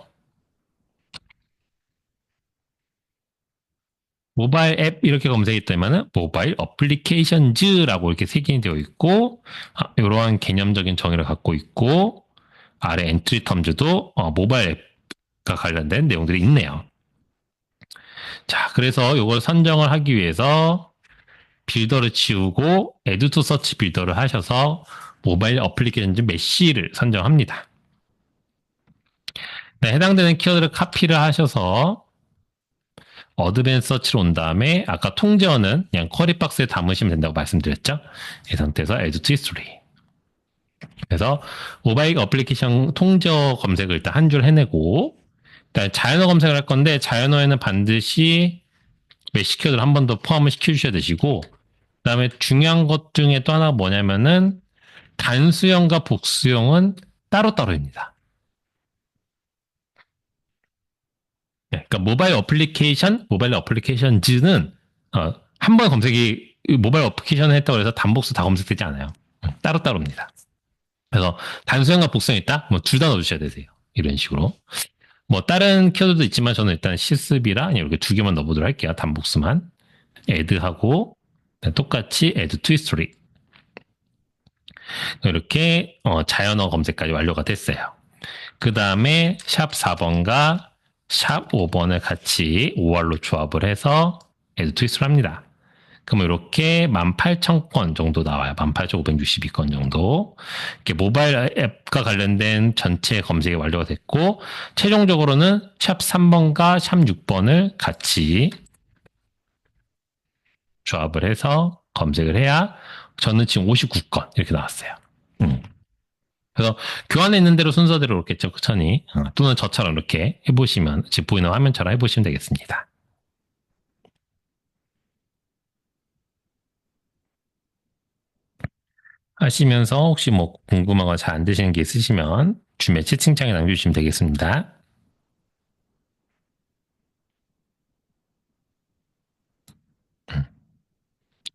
모바일 앱 이렇게 검색했다면은 모바일 어플리케이션즈라고 이렇게 색인이 되어 있고 이러한 개념적인 정의를 갖고 있고 아래 엔트리 텀즈도 모바일 앱 가 관련된 내용들이 있네요. 자, 그래서 이걸 선정을 하기 위해서 빌더를 지우고 Add to Search 빌더를 하셔서 모바일 어플리케이션 메시를 선정합니다. 네, 해당되는 키워드를 카피를 하셔서 어드밴스 서치로 온 다음에 아까 통제어는 그냥 쿼리 박스에 담으시면 된다고 말씀드렸죠. 이 상태에서 Add to History. 그래서 모바일 어플리케이션 통제어 검색을 일단 한 줄 해내고 일단 자연어 검색을 할 건데 자연어에는 반드시 메시 키워드를 한 번 더 포함을 시켜주셔야 되시고 그 다음에 중요한 것 중에 또 하나가 뭐냐면은 단수형과 복수형은 따로따로입니다. 네, 그러니까 모바일 어플리케이션즈는 한 번 검색이 모바일 어플리케이션을 했다고 해서 단복수 다 검색되지 않아요. 따로따로입니다. 그래서 단수형과 복수형 있다? 뭐 둘 다 넣어주셔야 되세요. 이런 식으로. 뭐 다른 키워드도 있지만 저는 일단 실습이라 이렇게 두 개만 넣어보도록 할게요. 단복수만 add하고 똑같이 add to history 이렇게 자연어 검색까지 완료가 됐어요. 그 다음에 샵 4번과 샵 5번을 같이 OR로 조합을 해서 add to history 합니다. 그럼 이렇게 18,000건 정도 나와요. 18,562건 정도. 이렇게 모바일 앱과 관련된 전체 검색이 완료가 됐고, 최종적으로는 샵 3번과 샵 6번을 같이 조합을 해서 검색을 해야 저는 지금 59건 이렇게 나왔어요. 그래서 교환에 있는 대로 순서대로 이렇게 천천히 또는 저처럼 이렇게 해보시면 지금 보이는 화면처럼 해보시면 되겠습니다. 하시면서 혹시 뭐 궁금한 거 잘 안 되시는 게 있으시면 주변 채팅창에 남겨주시면 되겠습니다.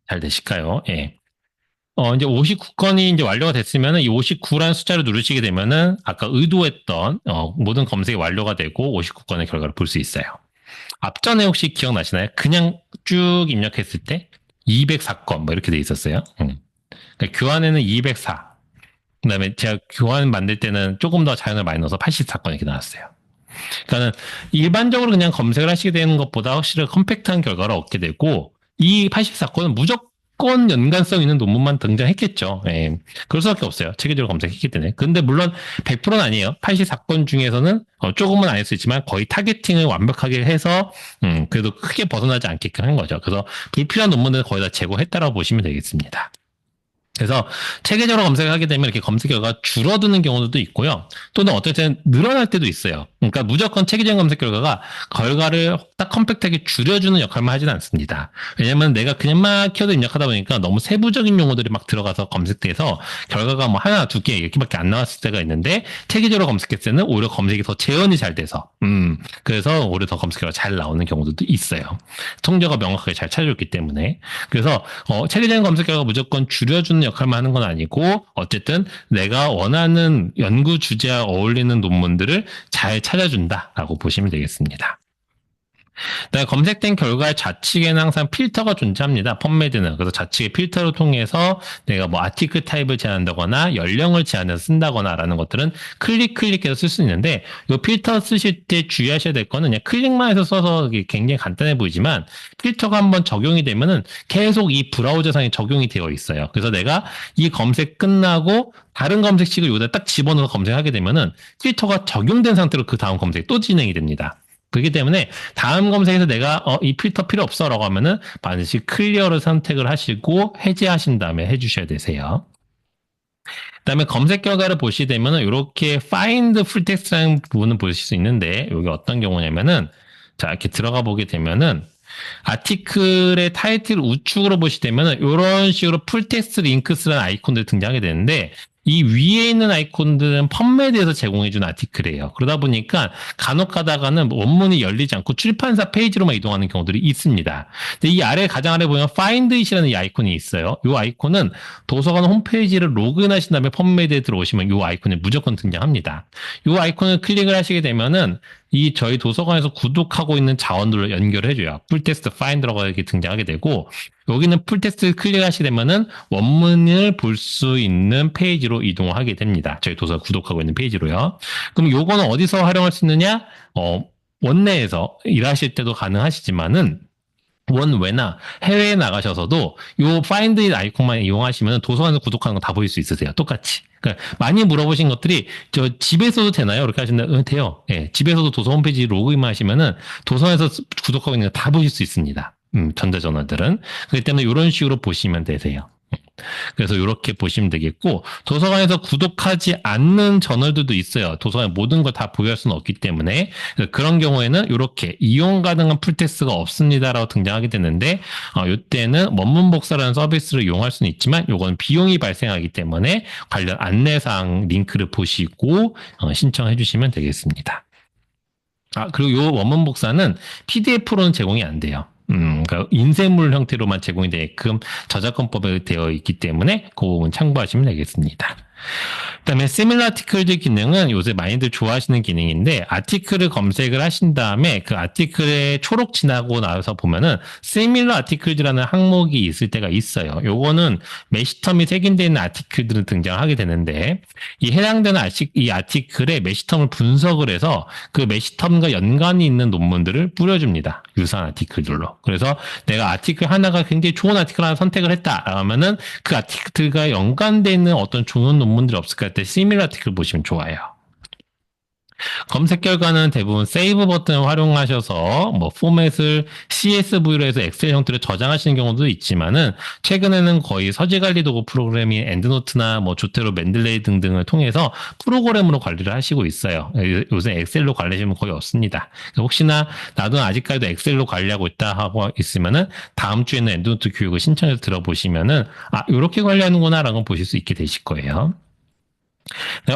잘 되실까요? 예. 이제 59건이 이제 완료가 됐으면은 이 59라는 숫자를 누르시게 되면은 아까 의도했던 모든 검색이 완료가 되고 59건의 결과를 볼 수 있어요. 앞전에 혹시 기억나시나요? 그냥 쭉 입력했을 때 204건 뭐 이렇게 돼 있었어요. 그러니까 교환에는 204. 그다음에 제가 교환 만들 때는 조금 더 자연을 많이 넣어서 84건 이렇게 나왔어요. 그러니까는 일반적으로 그냥 검색을 하시게 되는 것보다 확실히 컴팩트한 결과를 얻게 되고 이 84건은 무조건 연관성 있는 논문만 등장했겠죠. 예. 그럴 수밖에 없어요. 체계적으로 검색했기 때문에. 근데 물론 100%는 아니에요. 84건 중에서는 조금은 아닐 수 있지만 거의 타겟팅을 완벽하게 해서 그래도 크게 벗어나지 않게끔 한 거죠. 그래서 불필요한 논문들은 거의 다 제거했다라고 보시면 되겠습니다. 그래서 체계적으로 검색을 하게 되면 이렇게 검색 결과가 줄어드는 경우도 있고요. 또는 어떨 때는 늘어날 때도 있어요. 그러니까 무조건 체계적인 검색 결과가 결과를 딱 컴팩트하게 줄여주는 역할만 하지는 않습니다. 왜냐면 내가 그냥 막 키워드 입력하다 보니까 너무 세부적인 용어들이 막 들어가서 검색돼서 결과가 뭐 하나, 두 개 이렇게밖에 안 나왔을 때가 있는데 체계적으로 검색했을 때는 오히려 검색이 더 재현이 잘 돼서 그래서 오히려 더 검색 결과가 잘 나오는 경우도 있어요. 통저가 명확하게 잘 찾아줬기 때문에. 그래서 체계적인 검색 결과가 무조건 줄여주는 역할만 하는 건 아니고 어쨌든 내가 원하는 연구 주제와 어울리는 논문들을 잘 찾아준다라고 보시면 되겠습니다. 검색된 결과의 좌측에는 항상 필터가 존재합니다. 펌메드는. 그래서 좌측의 필터를 통해서 내가 뭐 아티클 타입을 제한한다거나 연령을 제한해서 쓴다거나라는 것들은 클릭해서 쓸 수 있는데 이 필터 쓰실 때 주의하셔야 될 거는 그냥 클릭만 해서 써서 굉장히 간단해 보이지만 필터가 한번 적용이 되면은 계속 이 브라우저상에 적용이 되어 있어요. 그래서 내가 이 검색 끝나고 다른 검색식을 여기다 딱 집어넣어서 검색하게 되면은 필터가 적용된 상태로 그 다음 검색이 또 진행이 됩니다. 그렇기 때문에 다음 검색에서 내가 이 필터 필요 없어 라고 하면은 반드시 클리어를 선택을 하시고 해제하신 다음에 해주셔야 되세요. 그다음에 검색 결과를 보시게 되면은 이렇게 find full text라는 부분을 보실 수 있는데 여기 어떤 경우냐면은 자 이렇게 들어가 보게 되면은 아티클의 타이틀 우측으로 보시게 되면은 이런 식으로 풀텍스트 링크스라는 아이콘들이 등장하게 되는데 이 위에 있는 아이콘들은 펌메드에서 제공해준 아티클이에요. 그러다 보니까 간혹 가다가는 원문이 열리지 않고 출판사 페이지로만 이동하는 경우들이 있습니다. 근데 이 아래 가장 아래 보면 Find It이라는 이 아이콘이 있어요. 이 아이콘은 도서관 홈페이지를 로그인하신 다음에 펌메드에 들어오시면 이 아이콘이 무조건 등장합니다. 이 아이콘을 클릭을 하시게 되면은 이 저희 도서관에서 구독하고 있는 자원들로 연결해줘요. 풀텍스트 파인더라고 이렇게 등장하게 되고 여기는 풀텍스트 클릭하시게 되면은 원문을 볼 수 있는 페이지로 이동하게 됩니다. 저희 도서관 구독하고 있는 페이지로요. 그럼 요거는 어디서 활용할 수 있느냐? 원내에서 일하실 때도 가능하시지만은 원외나 해외에 나가셔서도 요 Find It 아이콘만 이용하시면 도서관에서 구독하는 거 다 보일 수 있으세요. 똑같이. 그러니까 많이 물어보신 것들이 저 집에서도 되나요? 이렇게 하시면 돼요. 예, 집에서도 도서 홈페이지 로그인만 하시면은 도서관에서 구독하고 있는 거 다 보실 수 있습니다. 전자저널들은. 그렇기 때문에 이런 식으로 보시면 되세요. 그래서 이렇게 보시면 되겠고 도서관에서 구독하지 않는 저널들도 있어요. 도서관에 모든 걸 다 보유할 수는 없기 때문에 그런 경우에는 이렇게 이용 가능한 풀텍스트가 없습니다라고 등장하게 되는데 이때는 원문 복사라는 서비스를 이용할 수는 있지만 이건 비용이 발생하기 때문에 관련 안내사항 링크를 보시고 신청해 주시면 되겠습니다. 그리고 이 원문 복사는 PDF로는 제공이 안 돼요. 그러니까 인쇄물 형태로만 제공이 되게끔 저작권법에 되어 있기 때문에 그 부분 참고하시면 되겠습니다. 그다음에 similar articles 기능은 요새 많이들 좋아하시는 기능인데 아티클을 검색을 하신 다음에 그 아티클에 초록 지나고 나서 보면은 similar articles라는 항목이 있을 때가 있어요. 요거는 메시텀이 색인되어 있는 아티클들은 등장하게 되는데 이 해당되는 이 아티클의 메시텀을 분석을 해서 그 메시텀과 연관이 있는 논문들을 뿌려줍니다. 유사한 아티클들로. 그래서 내가 아티클 하나가 굉장히 좋은 아티클 하나 선택을 했다 하면은 그 아티클과 연관되어 있는 어떤 좋은 논문들이 없을까 할 때 similar article 보시면 좋아요. 검색 결과는 대부분 세이브 버튼을 활용하셔서 뭐 포맷을 CSV로 해서 엑셀 형태로 저장하시는 경우도 있지만은 최근에는 거의 서재 관리 도구 프로그램인 엔드노트나 뭐 조테로 맨들레이 등등을 통해서 프로그램으로 관리를 하시고 있어요. 요새 엑셀로 관리하시면 거의 없습니다. 혹시나 나도 아직까지도 엑셀로 관리하고 있다 하고 있으면은 다음 주에는 엔드노트 교육을 신청해서 들어보시면은 이렇게 관리하는구나라는 걸 보실 수 있게 되실 거예요.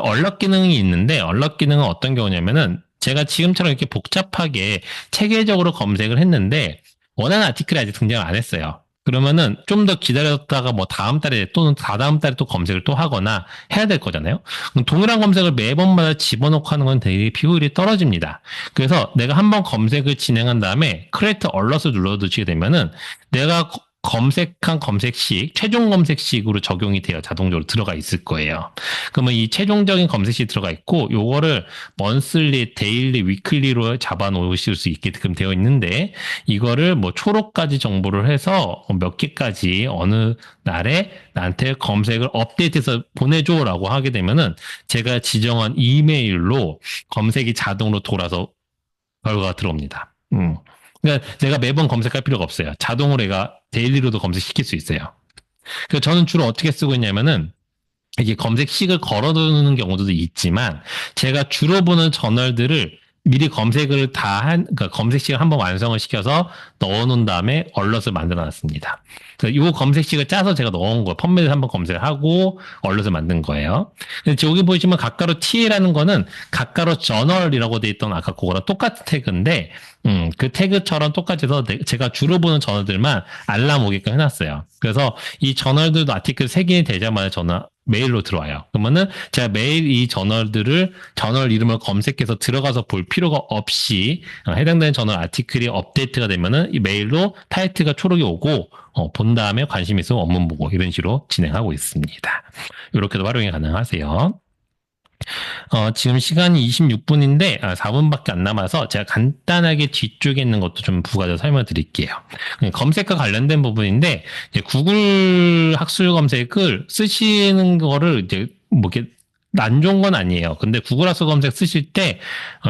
얼럿 기능이 있는데 얼럿 기능은 어떤 경우냐면은 제가 지금처럼 이렇게 복잡하게 체계적으로 검색을 했는데 원하는 아티클이 아직 등장을 안 했어요. 그러면은 좀 더 기다렸다가 뭐 다음 달에 또는 다다음 달에 또 검색을 또 하거나 해야 될 거잖아요. 그럼 동일한 검색을 매번마다 집어넣고 하는 건 되게 비효율이 떨어집니다. 그래서 내가 한번 검색을 진행한 다음에 크리에이트 얼럿을 눌러두시게 되면은 내가 검색한 검색식, 최종 검색식으로 적용이 되어 자동적으로 들어가 있을 거예요. 그러면 이 최종적인 검색식이 들어가 있고, 요거를 먼슬리, 데일리, 위클리로 잡아 놓으실 수 있게끔 되어 있는데, 이거를 뭐 초록까지 정보를 해서 몇 개까지 어느 날에 나한테 검색을 업데이트해서 보내줘라고 하게 되면은, 제가 지정한 이메일로 검색이 자동으로 돌아서 결과가 들어옵니다. 그러니까 내가 매번 검색할 필요가 없어요. 자동으로 얘가 데일리로도 검색시킬 수 있어요. 그래서 저는 주로 어떻게 쓰고 있냐면은 이게 검색식을 걸어두는 경우도 있지만 제가 주로 보는 저널들을 미리 검색을 그러니까 검색식을 한번 완성을 시켜서 넣어놓은 다음에 얼럿을 만들어 놨습니다. 그래서 이 검색식을 짜서 제가 넣은 거예요. 펌메드에 한번 검색을 하고 얼럿을 만든 거예요. 근데 여기 보시면 가까로 TA라는 거는 가까로 저널이라고 돼 있던 아까 그거랑 똑같은 태그인데, 그 태그처럼 똑같이 해서 제가 주로 보는 저널들만 알람 오게끔 해놨어요. 그래서 이 저널들도 아티클 3개 되자마자 메일로 들어와요. 그러면은 제가 매일 이 저널 이름을 검색해서 들어가서 볼 필요가 없이 해당되는 저널 아티클이 업데이트가 되면은 이 메일로 타이틀가 초록이 오고 본 다음에 관심 있으면 원문 보고 이런 식으로 진행하고 있습니다. 이렇게도 활용이 가능하세요. 지금 시간이 26분인데 4분밖에 안 남아서 제가 간단하게 뒤쪽에 있는 것도 좀 부가적으로 설명드릴게요. 검색과 관련된 부분인데 구글 학술 검색을 쓰시는 거를 이제 뭐 이렇게 안 좋은 건 아니에요. 근데 구글 학술 검색 쓰실 때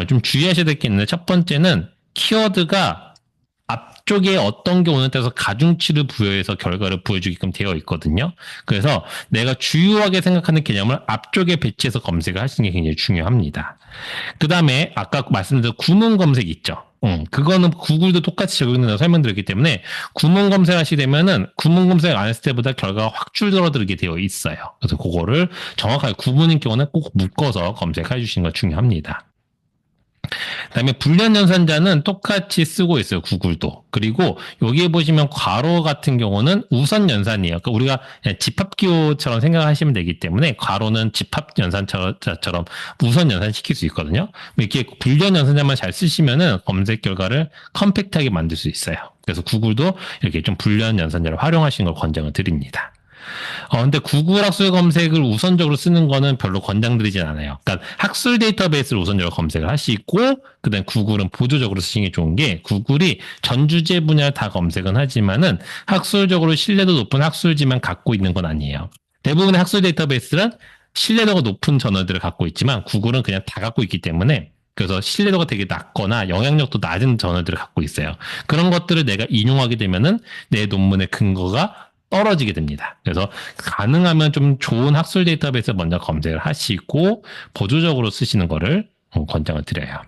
좀 주의하셔야 될 게 있는데 첫 번째는 키워드가 앞쪽에 어떤 게 오는 때서 가중치를 부여해서 결과를 보여주게끔 되어 있거든요. 그래서 내가 주요하게 생각하는 개념을 앞쪽에 배치해서 검색을 하시는 게 굉장히 중요합니다. 그 다음에 아까 말씀드린 구문 검색 있죠. 그거는 구글도 똑같이 적용된다고 설명드렸기 때문에 구문 검색하시게 되면은 구문 검색 안 했을 때보다 결과가 확 줄어들게 되어 있어요. 그래서 그거를 정확하게 구문인 경우는 꼭 묶어서 검색해 주시는 거 중요합니다. 그다음에 불리한 연산자는 똑같이 쓰고 있어요. 구글도. 그리고 여기에 보시면 괄호 같은 경우는 우선 연산이에요. 그러니까 우리가 집합기호처럼 생각하시면 되기 때문에 괄호는 집합 연산처럼 우선 연산시킬 수 있거든요. 이렇게 불리한 연산자만 잘 쓰시면은 검색 결과를 컴팩트하게 만들 수 있어요. 그래서 구글도 이렇게 좀 불리한 연산자를 활용하시는 걸 권장을 드립니다. 근데 구글 학술 검색을 우선적으로 쓰는 거는 별로 권장드리진 않아요. 그러니까 학술 데이터베이스를 우선적으로 검색을 하시고, 그 다음에 구글은 보조적으로 쓰시는 게 좋은 게, 구글이 전 주제 분야 다 검색은 하지만은 학술적으로 신뢰도 높은 학술지만 갖고 있는 건 아니에요. 대부분의 학술 데이터베이스는 신뢰도가 높은 저널들을 갖고 있지만, 구글은 그냥 다 갖고 있기 때문에, 그래서 신뢰도가 되게 낮거나 영향력도 낮은 저널들을 갖고 있어요. 그런 것들을 내가 인용하게 되면은 내 논문의 근거가 떨어지게 됩니다. 그래서 가능하면 좀 좋은 학술 데이터베이스 먼저 검색을 하시고 보조적으로 쓰시는 거를 권장을 드려요.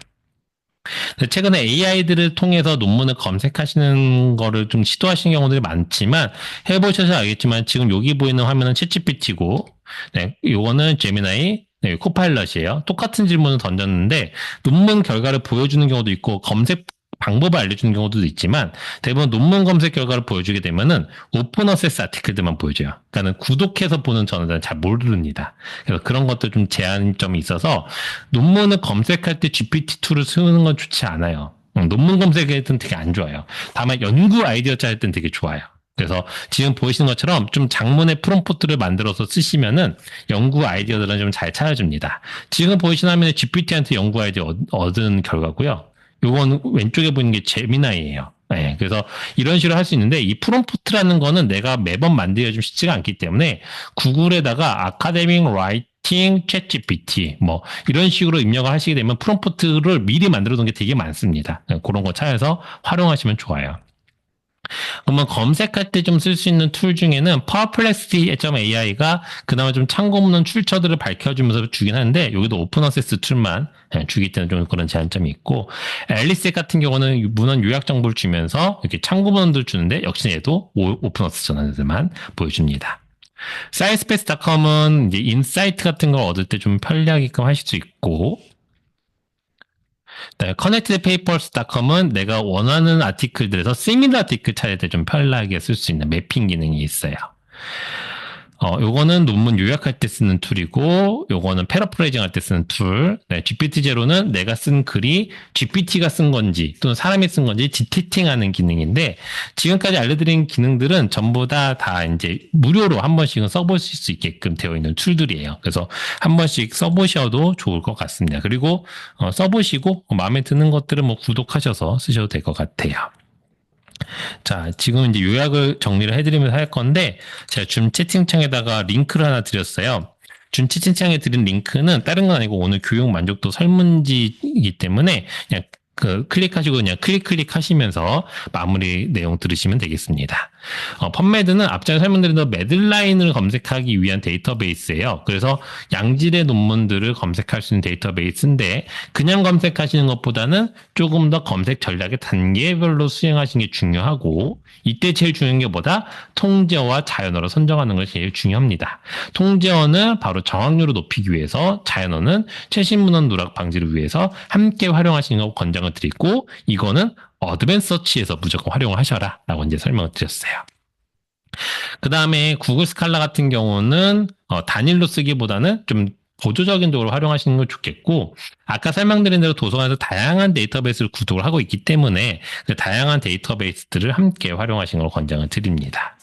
최근에 AI들을 통해서 논문을 검색하시는 거를 좀 시도하시는 경우들이 많지만 해보셔서 알겠지만 지금 여기 보이는 화면은 챗GPT고, 네, 요거는 제미나이, 네, 코파일럿이에요. 똑같은 질문을 던졌는데 논문 결과를 보여주는 경우도 있고 검색 방법을 알려주는 경우도 있지만 대부분 논문 검색 결과를 보여주게 되면은 오픈 어세스 아티클들만 보여줘요. 그러니까는 구독해서 보는 저널들은 잘 모릅니다. 그래서 그런 것도 좀 제한점이 있어서 논문을 검색할 때 GPT-2를 쓰는 건 좋지 않아요. 논문 검색할 때는 되게 안 좋아요. 다만 연구 아이디어 짤 때는 되게 좋아요. 그래서 지금 보이시는 것처럼 좀 장문의 프롬프트를 만들어서 쓰시면은 연구 아이디어들은 좀 잘 찾아줍니다. 지금 보이시는 화면에 GPT한테 연구 아이디어 얻은 결과고요. 요건 왼쪽에 보이는 게 제미나이예요. 네, 그래서 이런 식으로 할 수 있는데 이 프롬프트라는 거는 내가 매번 만들기가 좀 쉽지가 않기 때문에 구글에다가 아카데믹 라이팅 챗 GPT 뭐 이런 식으로 입력을 하시게 되면 프롬프트를 미리 만들어 놓은 게 되게 많습니다. 그런 거 찾아서 활용하시면 좋아요. 그러면 검색할 때 좀 쓸 수 있는 툴 중에는 perplexity.ai가 그나마 좀 참고 없는 출처들을 밝혀주면서 주긴 하는데 여기도 오픈 어세스 툴만 주기 때문에 좀 그런 제한점이 있고, 앨리스 같은 경우는 문헌 요약 정보를 주면서 이렇게 참고 문헌들 주는데 역시 얘도 오픈 어세스 전환들만 보여줍니다. sciencebase.com은 이제 인사이트 같은 걸 얻을 때 좀 편리하게끔 하실 수 있고, connectedpaperscom은 내가 원하는 아티클들에서 시밀러 아티클 찾을 때 좀 편리하게 쓸 수 있는 매핑 기능이 있어요. 요거는 논문 요약할 때 쓰는 툴이고, 요거는 패러프레이징 할 때 쓰는 툴. GPT-0는 내가 쓴 글이 GPT가 쓴 건지, 또는 사람이 쓴 건지 디텍팅하는 기능인데, 지금까지 알려드린 기능들은 전부 다 이제 무료로 한 번씩은 써보실 수 있게끔 되어 있는 툴들이에요. 그래서 한 번씩 써보셔도 좋을 것 같습니다. 그리고, 써보시고, 마음에 드는 것들은 뭐 구독하셔서 쓰셔도 될 것 같아요. 자, 지금 이제 요약을 정리를 해드리면서 할 건데, 제가 줌 채팅창에다가 링크를 하나 드렸어요. 줌 채팅창에 드린 링크는 다른 건 아니고 오늘 교육 만족도 설문지이기 때문에 그냥 클릭하시고 그냥 클릭 하시면서 마무리 내용 들으시면 되겠습니다. 펀메드는 앞전에 설명드린 대로 매들라인을 검색하기 위한 데이터베이스예요. 그래서 양질의 논문들을 검색할 수 있는 데이터베이스인데 그냥 검색하시는 것보다는 조금 더 검색 전략의 단계별로 수행하시는 게 중요하고 이때 제일 중요한 게 뭐다? 통제어와 자연어를 선정하는 것이 제일 중요합니다. 통제어는 바로 정확률을 높이기 위해서, 자연어는 최신 문헌 누락 방지를 위해서 함께 활용하시는 거 권장을 드리고, 이거는 어드밴스 서치에서 무조건 활용을 하셔라 라고 이제 설명을 드렸어요. 그 다음에 구글 스칼라 같은 경우는 단일로 쓰기보다는 좀 보조적인 쪽으로 활용하시는 게 좋겠고, 아까 설명드린 대로 도서관에서 다양한 데이터베이스를 구독을 하고 있기 때문에 그 다양한 데이터베이스들을 함께 활용하시는 걸 권장을 드립니다.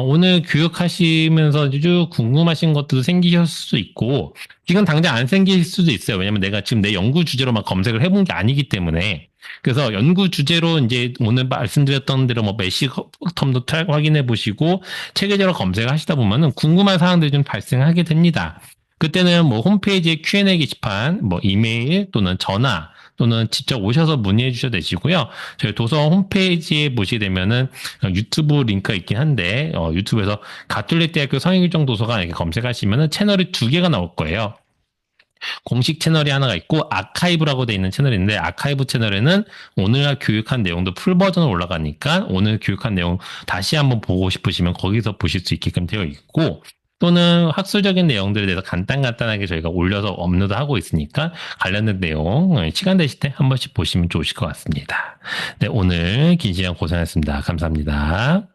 오늘 교육하시면서 쭉 궁금하신 것도 생기실 수도 있고, 지금 당장 안 생길 수도 있어요. 왜냐면 내가 지금 내 연구 주제로만 검색을 해본 게 아니기 때문에. 그래서 연구 주제로 이제 오늘 말씀드렸던 대로 뭐 매시텀도 확인해 보시고 체계적으로 검색을 하시다 보면은 궁금한 사항들이 좀 발생하게 됩니다. 그때는 뭐 홈페이지에 Q&A 게시판, 뭐 이메일 또는 전화, 또는 직접 오셔서 문의해 주셔도 되시고요. 저희 도서관 홈페이지에 보시게 되면은 유튜브 링크가 있긴 한데, 유튜브에서 가톨릭대학교 성인교정 도서관 이렇게 검색하시면은 채널이 2개가 나올 거예요. 공식 채널이 하나가 있고 아카이브라고 되어 있는 채널인데, 아카이브 채널에는 오늘 교육한 내용도 풀 버전으로 올라가니까 오늘 교육한 내용 다시 한번 보고 싶으시면 거기서 보실 수 있게끔 되어 있고, 또는 학술적인 내용들에 대해서 간단하게 저희가 올려서 업로드하고 있으니까 관련된 내용 시간 되실 때 한 번씩 보시면 좋으실 것 같습니다. 네, 오늘 긴 시간 고생하셨습니다. 감사합니다.